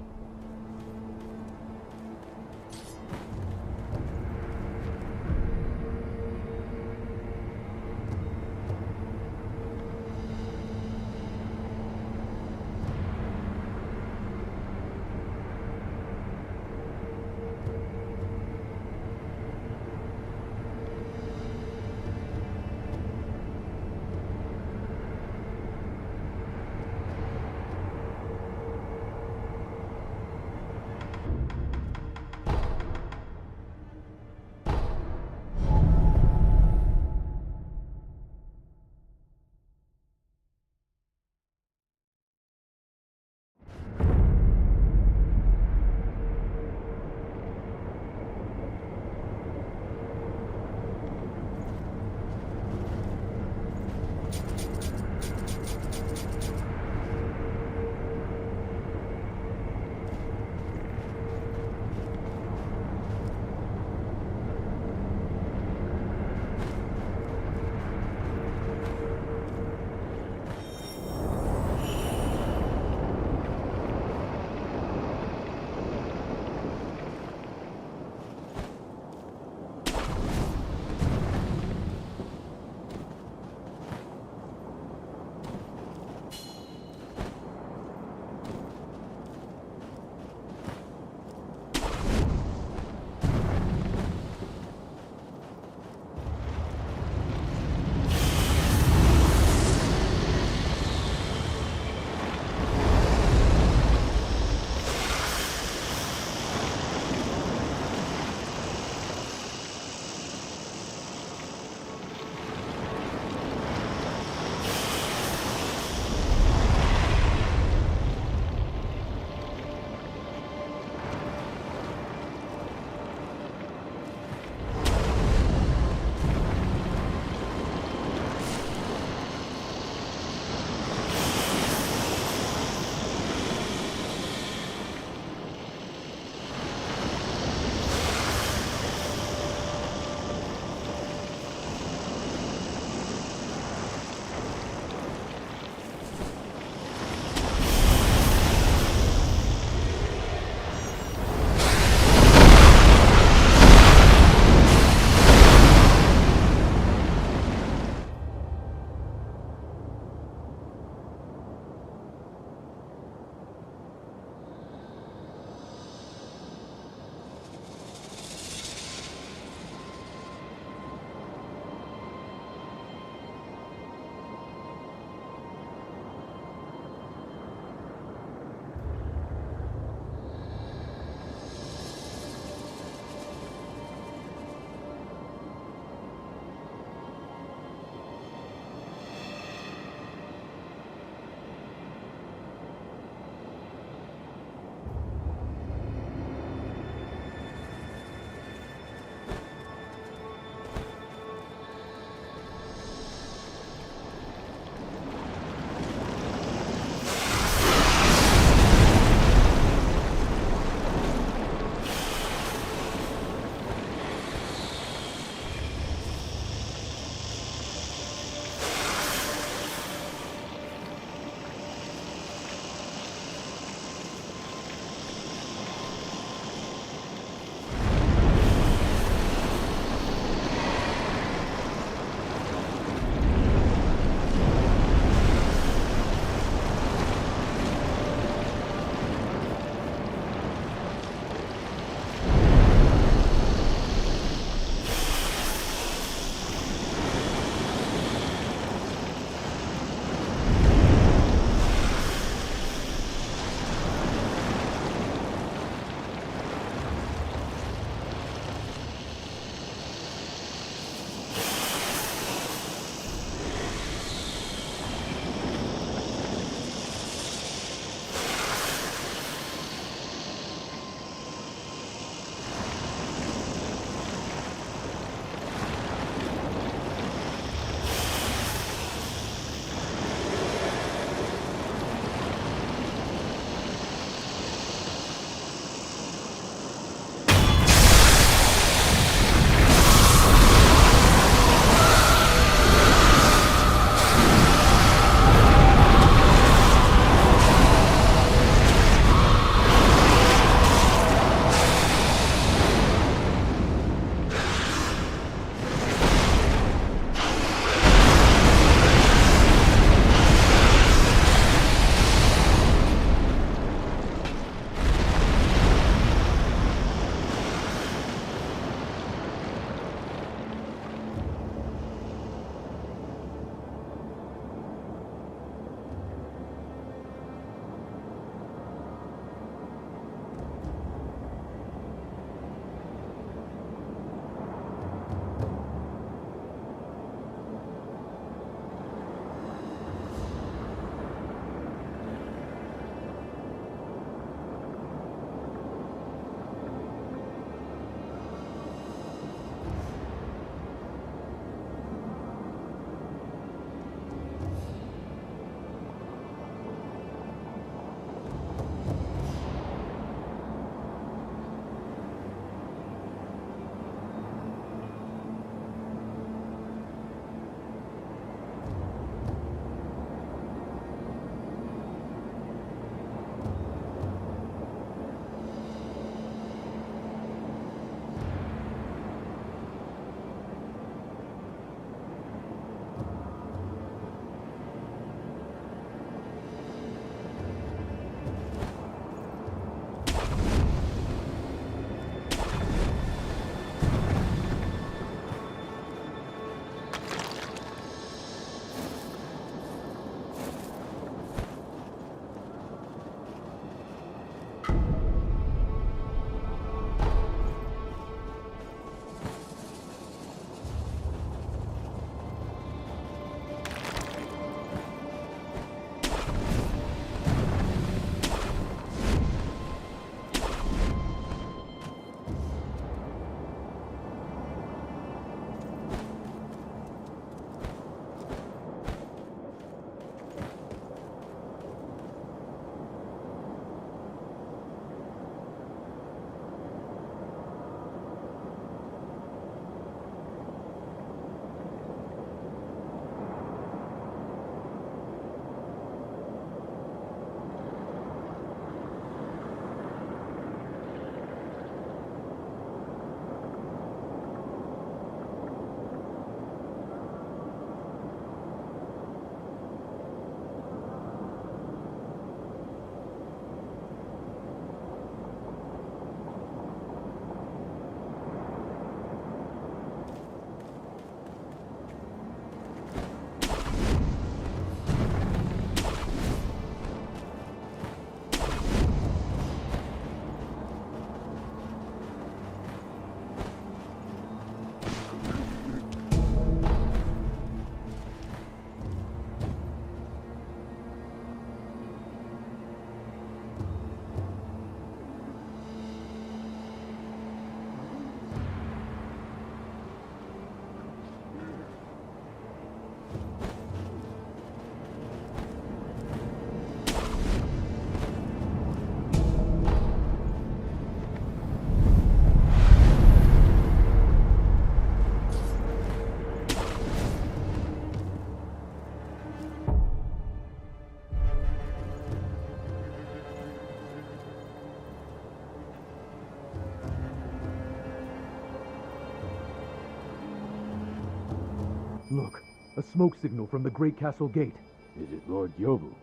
Look, a smoke signal from the Great Castle Gate. Is it Lord Gyobu?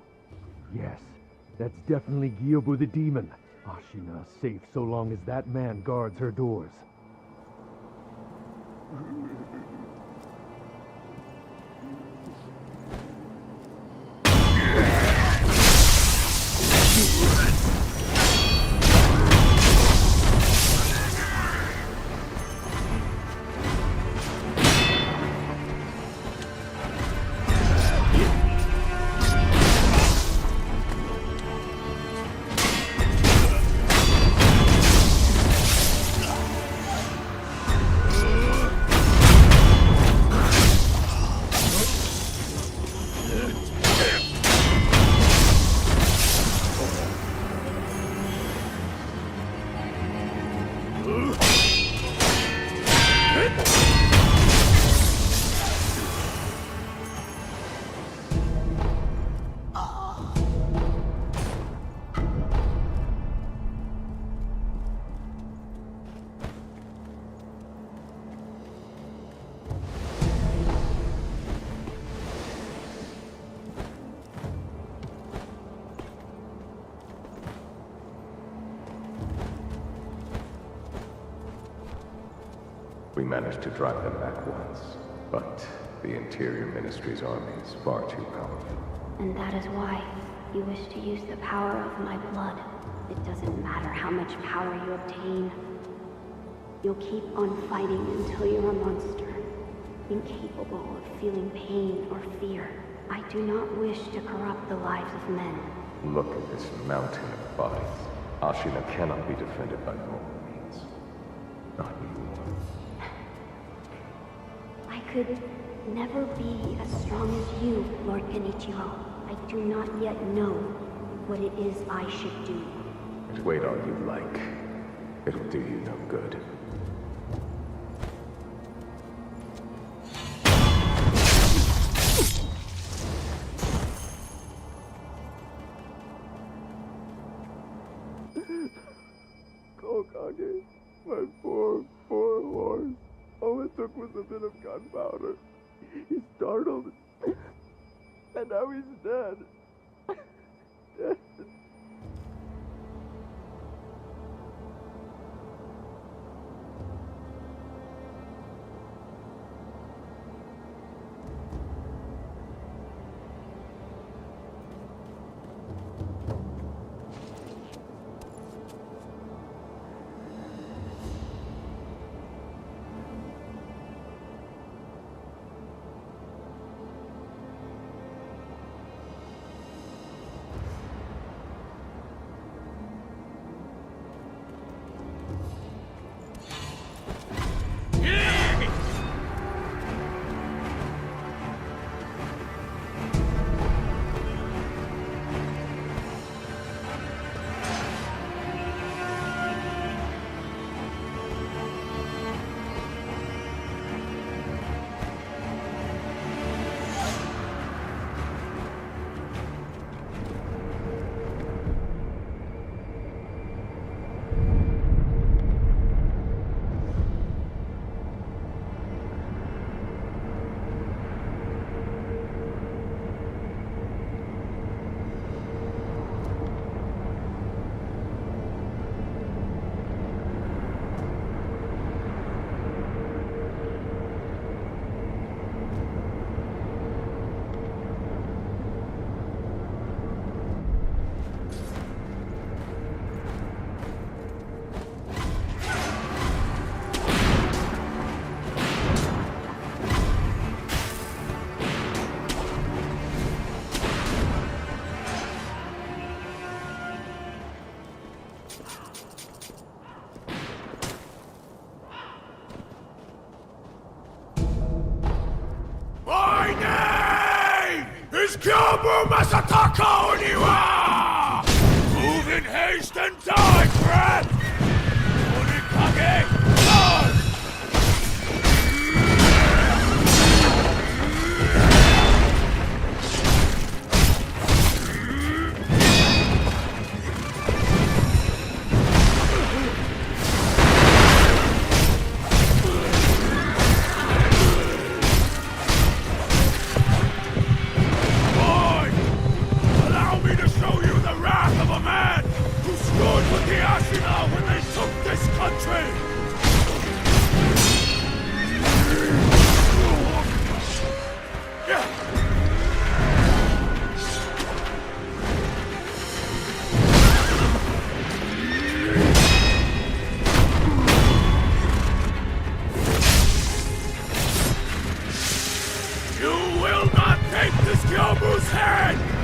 Yes, that's definitely Gyobu the demon. Ashina safe so long as that man guards her doors. We managed to drive them back once, but the Interior Ministry's army is far too powerful. And that is why you wish to use the power of my blood. It doesn't matter how much power you obtain. You'll keep on fighting until you're a monster, incapable of feeling pain or fear. I do not wish to corrupt the lives of men. Look at this mountain of bodies. Ashina cannot be defended by normal means. Not anymore. I could never be as strong as you, Lord Genichiro. I do not yet know what it is I should do. Wait all you like. It'll do you no good. Kokage, my poor horse. All it took was a bit of gunpowder. He startled, and now he's dead. Dead. Kyobu Masataka Oniwa! Move in haste and die, brat! Unikage, die! this Kyobu's head!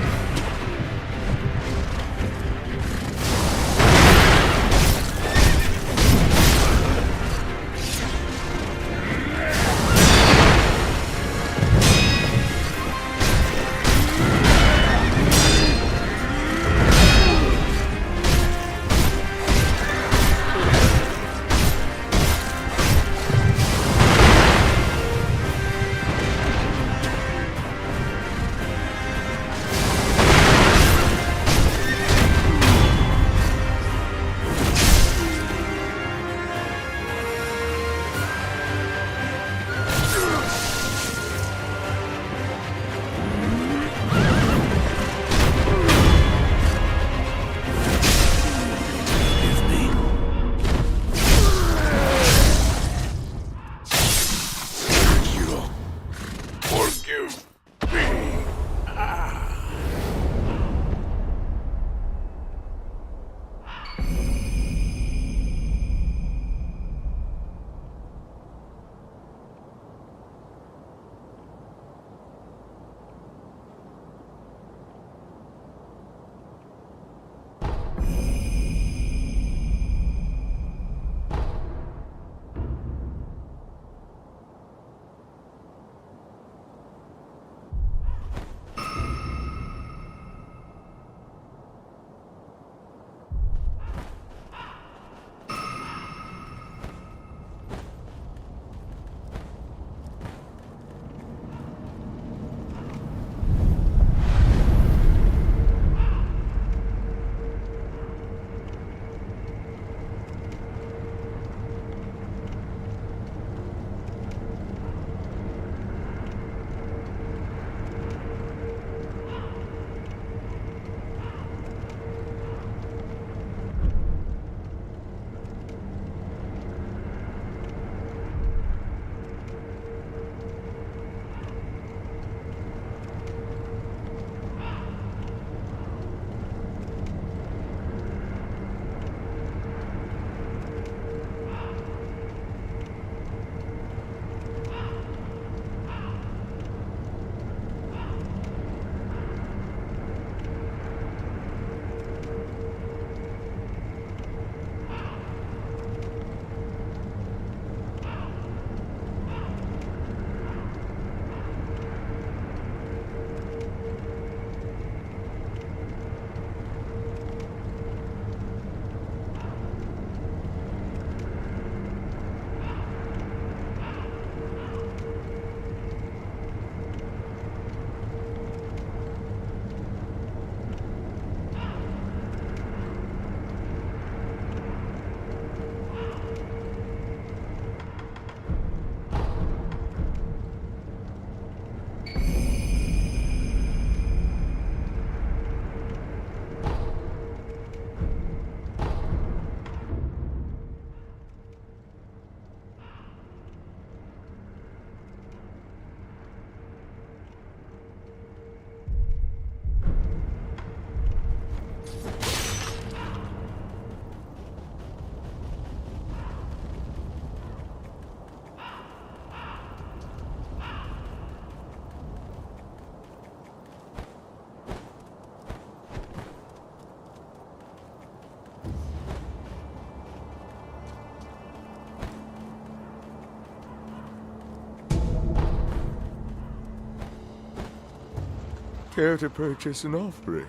Care to purchase an offering?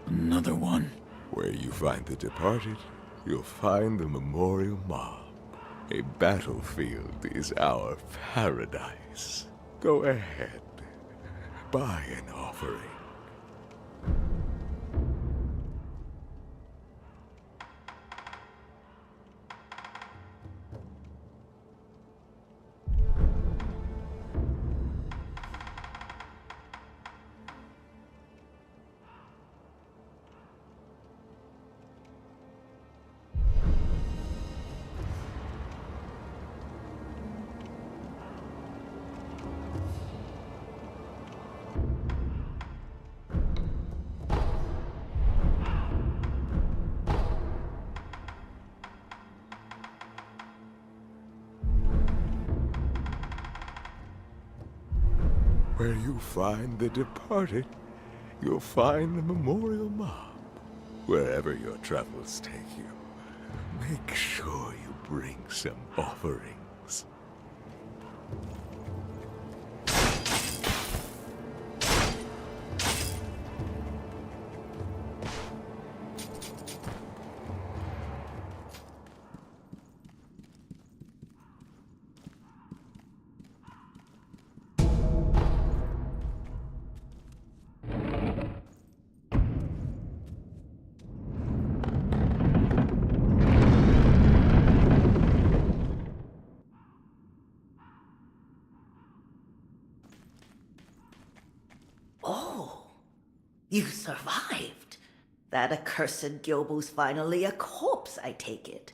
Another one. Where you find the departed, you'll find the memorial mob. A battlefield is our paradise. Go ahead. Buy an offering. Where you find the departed, you'll find the memorial mob. Wherever your travels take you, make sure you bring some offerings. Oh, you survived. That accursed Gyobu's finally a corpse, I take it.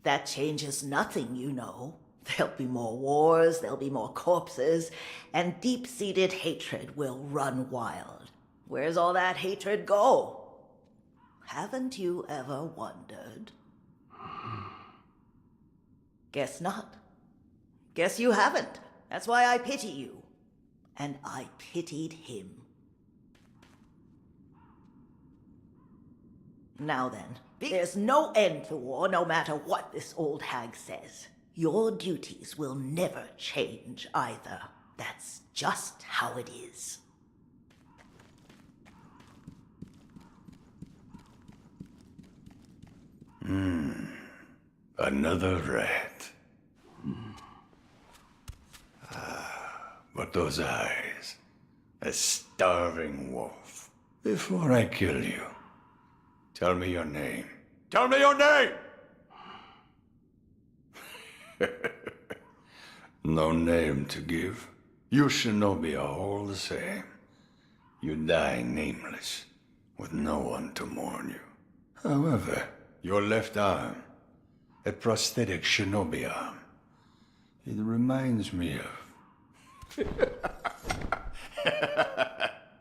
That changes nothing, you know. There'll be more wars, there'll be more corpses, and deep-seated hatred will run wild. Where's all that hatred go? Haven't you ever wondered? Guess not. Guess you haven't. That's why I pity you. And I pitied him. Now then, there's no end to war no matter what this old hag says. Your duties will never change either. That's just how it is. Another rat. But those eyes. A starving wolf. Before I kill you, tell me your name. Tell me your name! No name to give. You shinobi are all the same. You die nameless, with no one to mourn you. However, your left arm, a prosthetic shinobi arm, it reminds me of...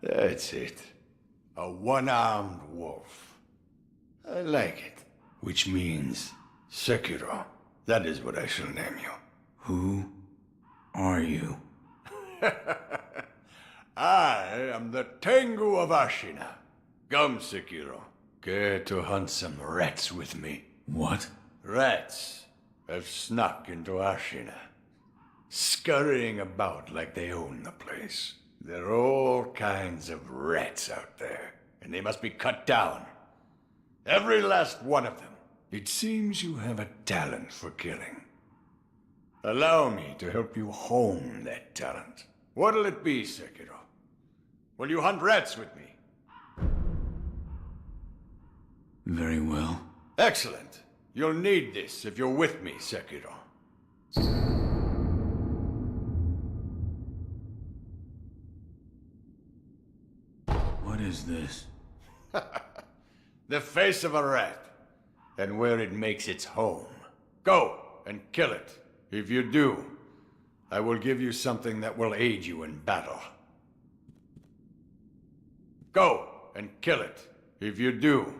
That's it. A one-armed wolf. I like it. Which means Sekiro. That is what I shall name you. Who are you? I am the Tengu of Ashina. Come, Sekiro. Care to hunt some rats with me? What? Rats have snuck into Ashina, scurrying about like they own the place. There are all kinds of rats out there, and they must be cut down. Every last one of them. It seems you have a talent for killing. Allow me to help you hone that talent. What'll it be, Sekiro? Will you hunt rats with me? Very well. Excellent. You'll need this if you're with me, Sekiro. What is this? The face of a rat, and where it makes its home. Go and kill it. If you do, I will give you something that will aid you in battle. Go and kill it. If you do,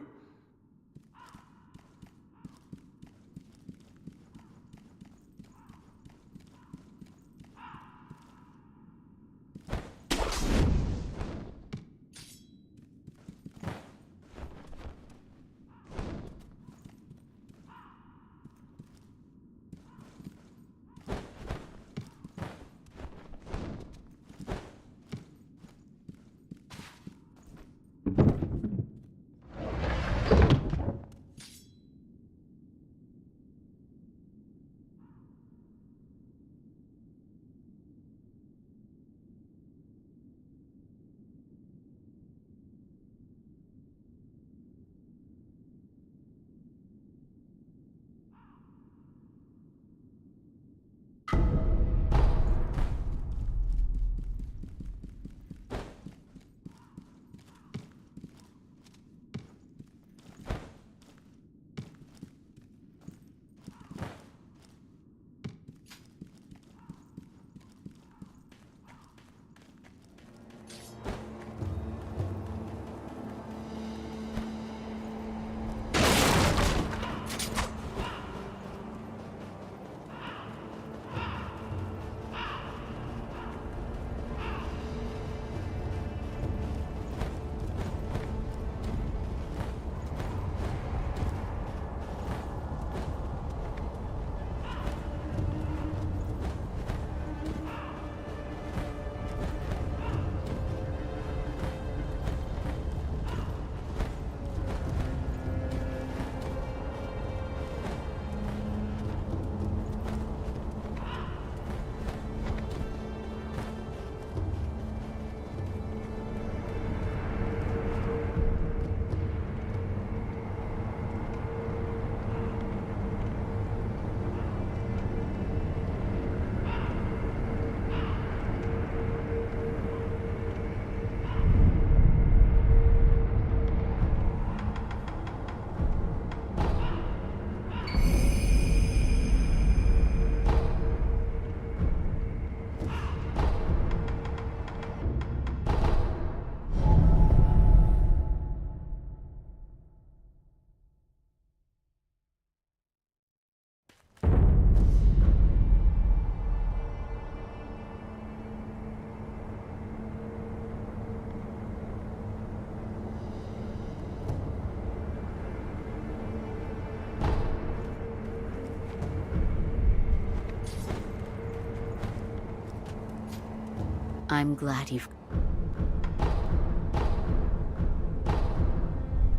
I'm glad you've...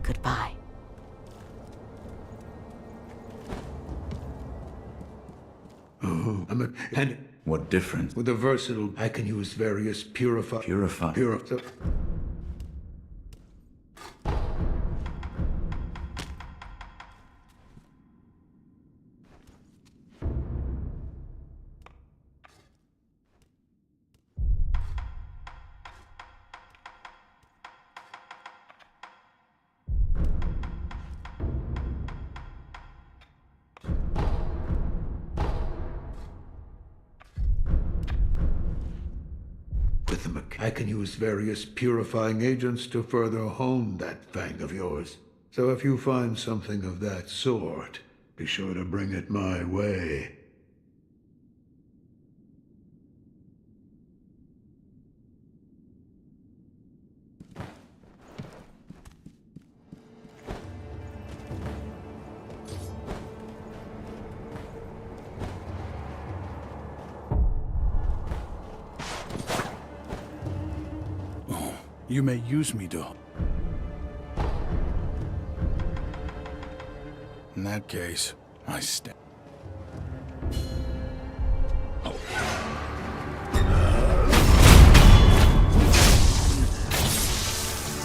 Goodbye. Oh, and what difference? With a versatile, I can use various purify. I can use various purifying agents to further hone that fang of yours. So if you find something of that sort, be sure to bring it my way. You may use me to... In that case, I stand.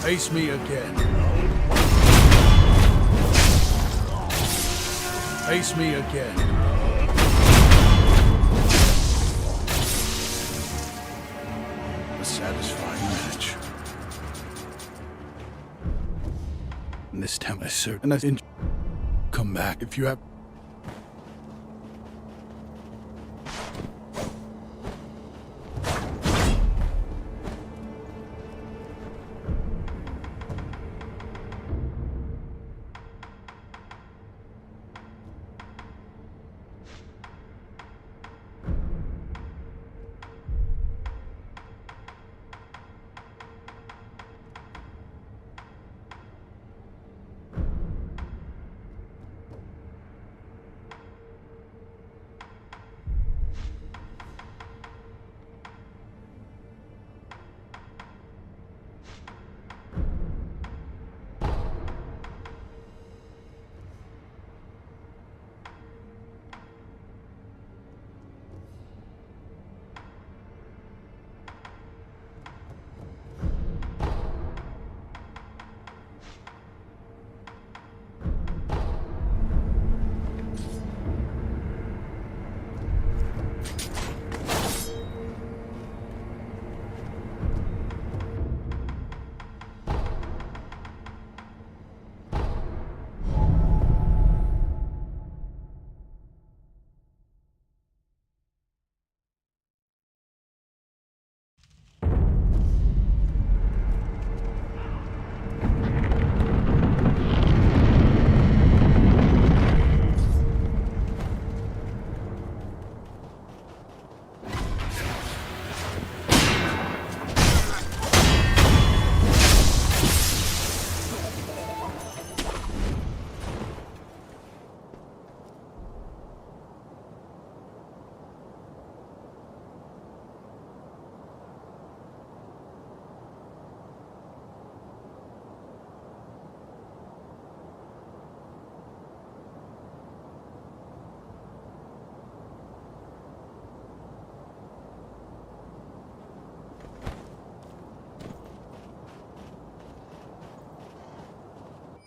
Face me again. Face me again. A satisfying match. And this time I certain I didn't come back if you have...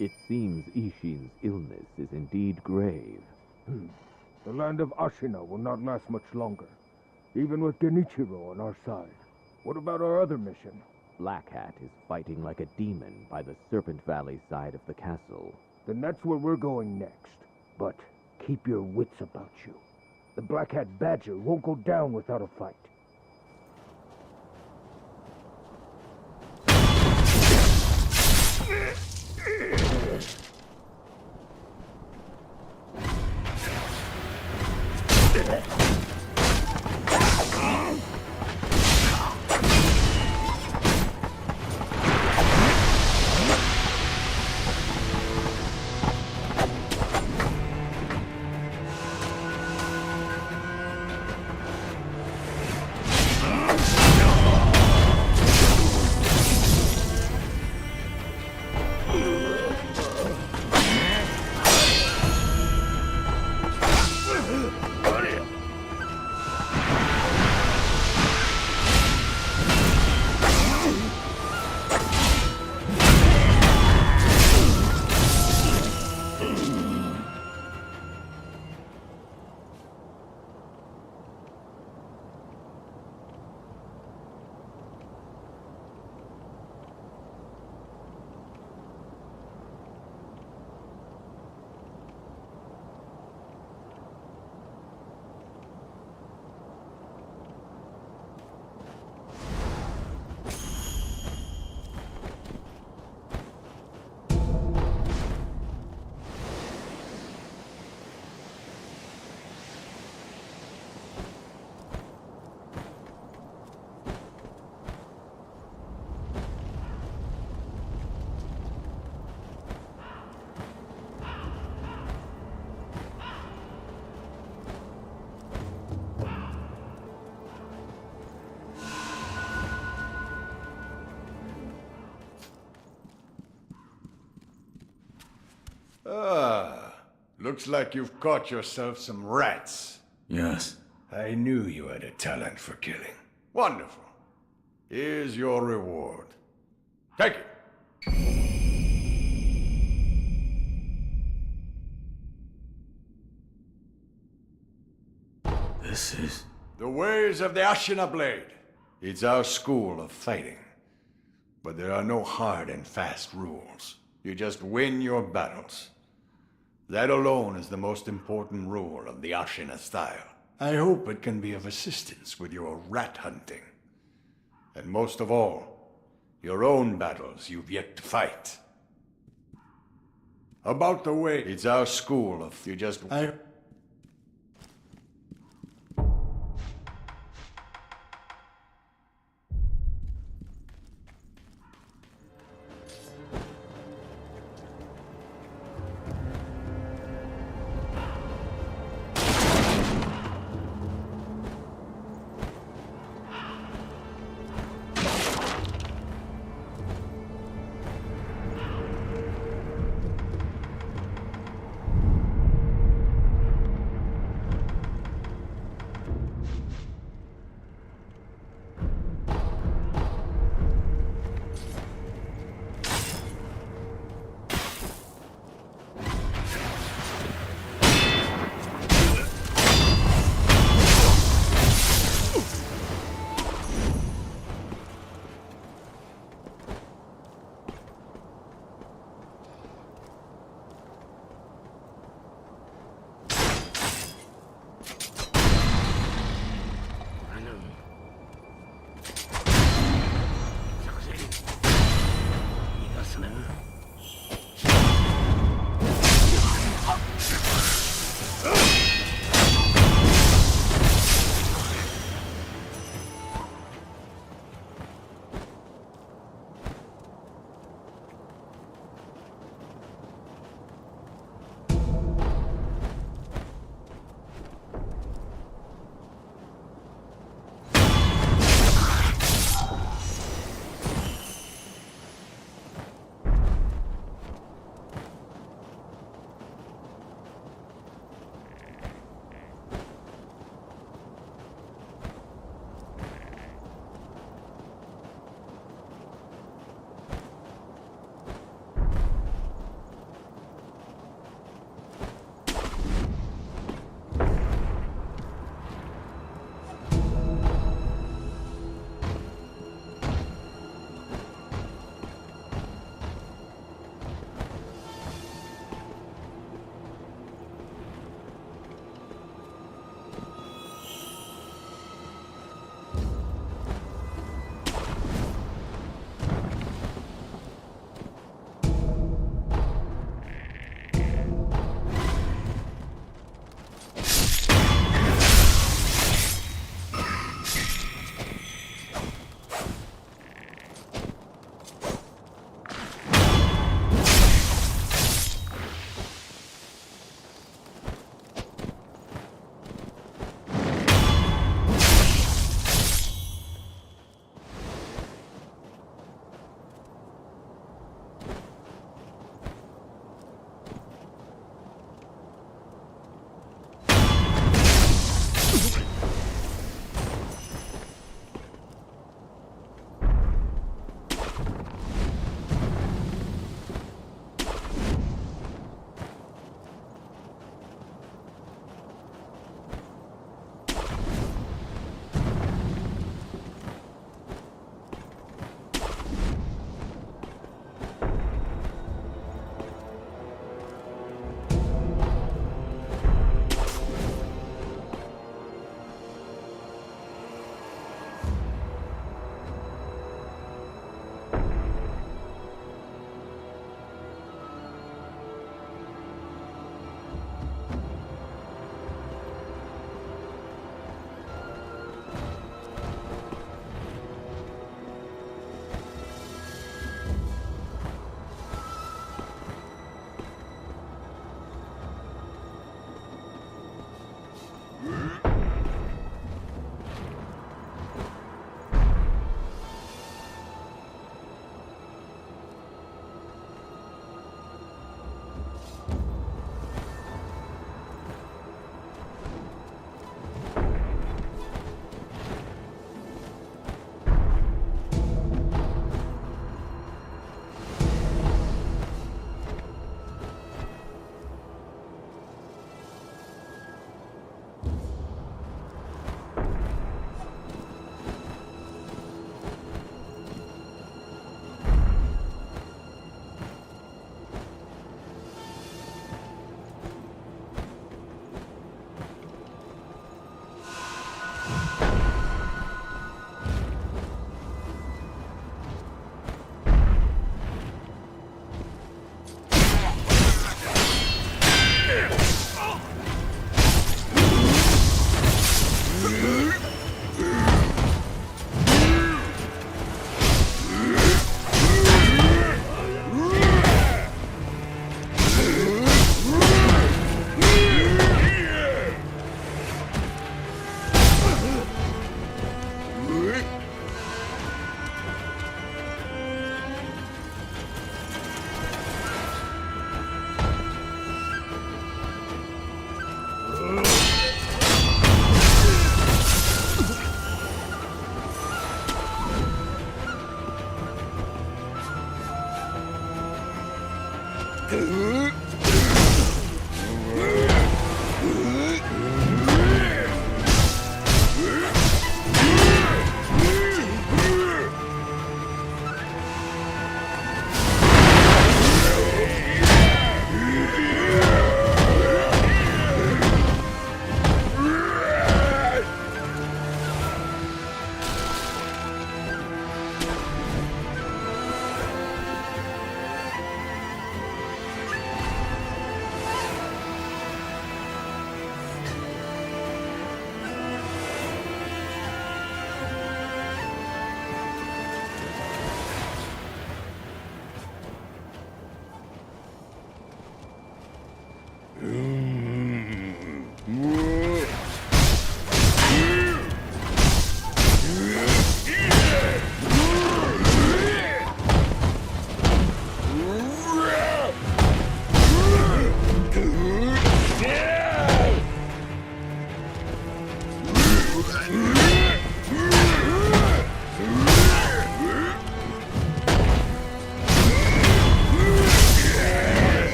It seems Ishin's illness is indeed grave. The land of Ashina will not last much longer, even with Genichiro on our side. What about our other mission? Black Hat is fighting like a demon by the Serpent Valley side of the castle. Then that's where we're going next. But keep your wits about you. The Black Hat Badger won't go down without a fight. Ah, looks like you've caught yourself some rats. Yes. I knew you had a talent for killing. Wonderful. Here's your reward. Take it. This is... The ways of the Ashina Blade. It's our school of fighting. But there are no hard and fast rules. You just win your battles. That alone is the most important rule of the Ashina style. I hope it can be of assistance with your rat hunting. And most of all, your own battles you've yet to fight. About the way, it's our school of... You just...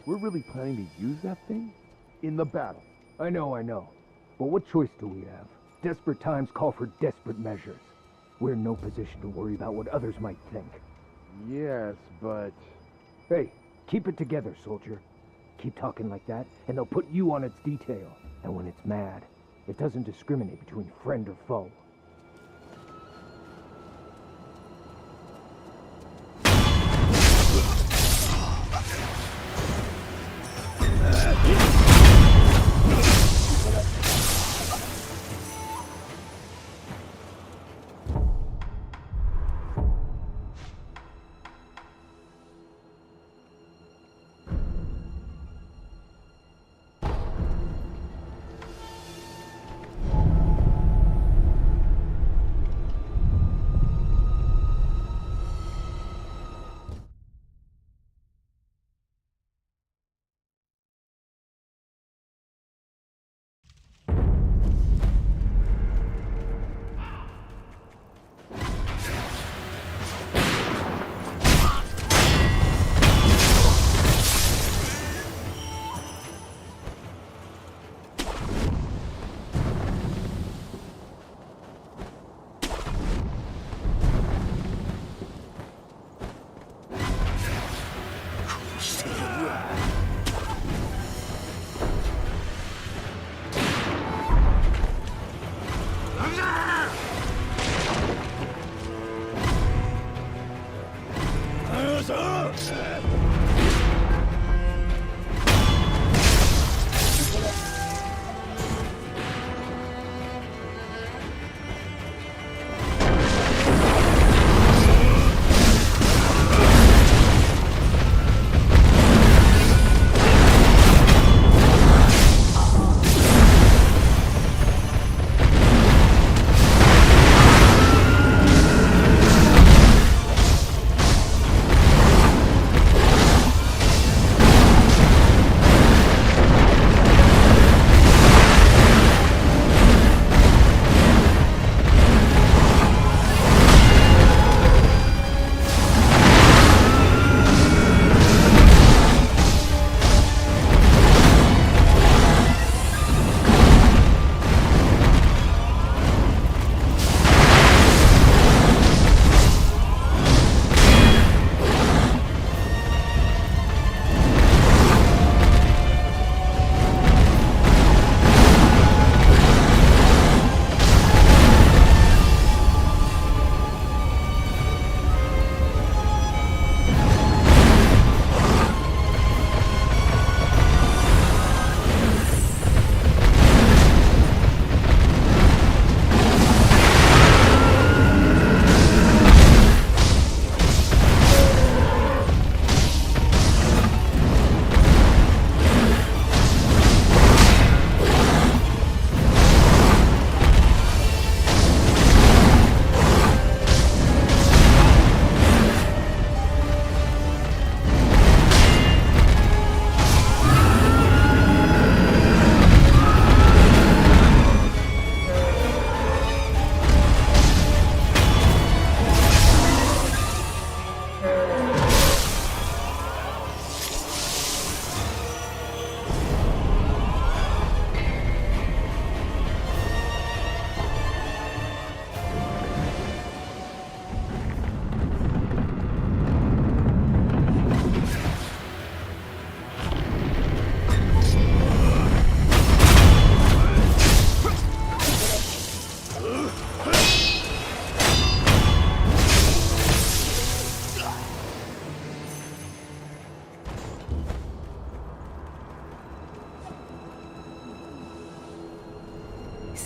We're really planning to use that thing? In the battle. I know. But what choice do we have? Desperate times call for desperate measures. We're in no position to worry about what others might think. Yes, but... Hey, keep it together, soldier. Keep talking like that, and they'll put you on its detail. And when it's mad, it doesn't discriminate between friend or foe.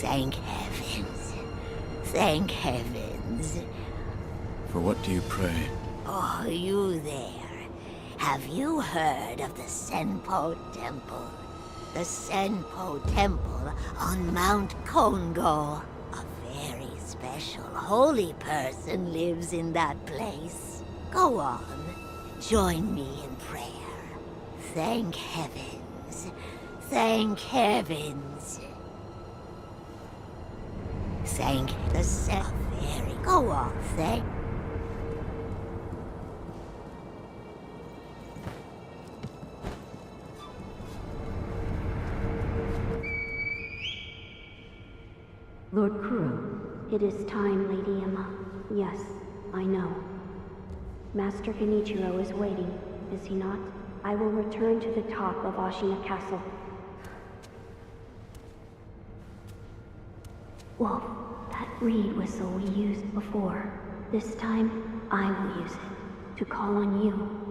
Thank heavens. Thank heavens. For what do you pray? Oh, you there. Have you heard of the Senpo Temple? The Senpo Temple on Mount Kongo. A very special holy person lives in that place. Go on. Join me in prayer. Thank heavens. Thank heavens. Thank the very. Go on. Thank. Lord Kuro. It is time, Lady Emma. Yes, I know. Master Genichiro is waiting, is he not? I will return to the top of Ashina Castle. Wolf, that reed whistle we used before. This time, I will use it to call on you.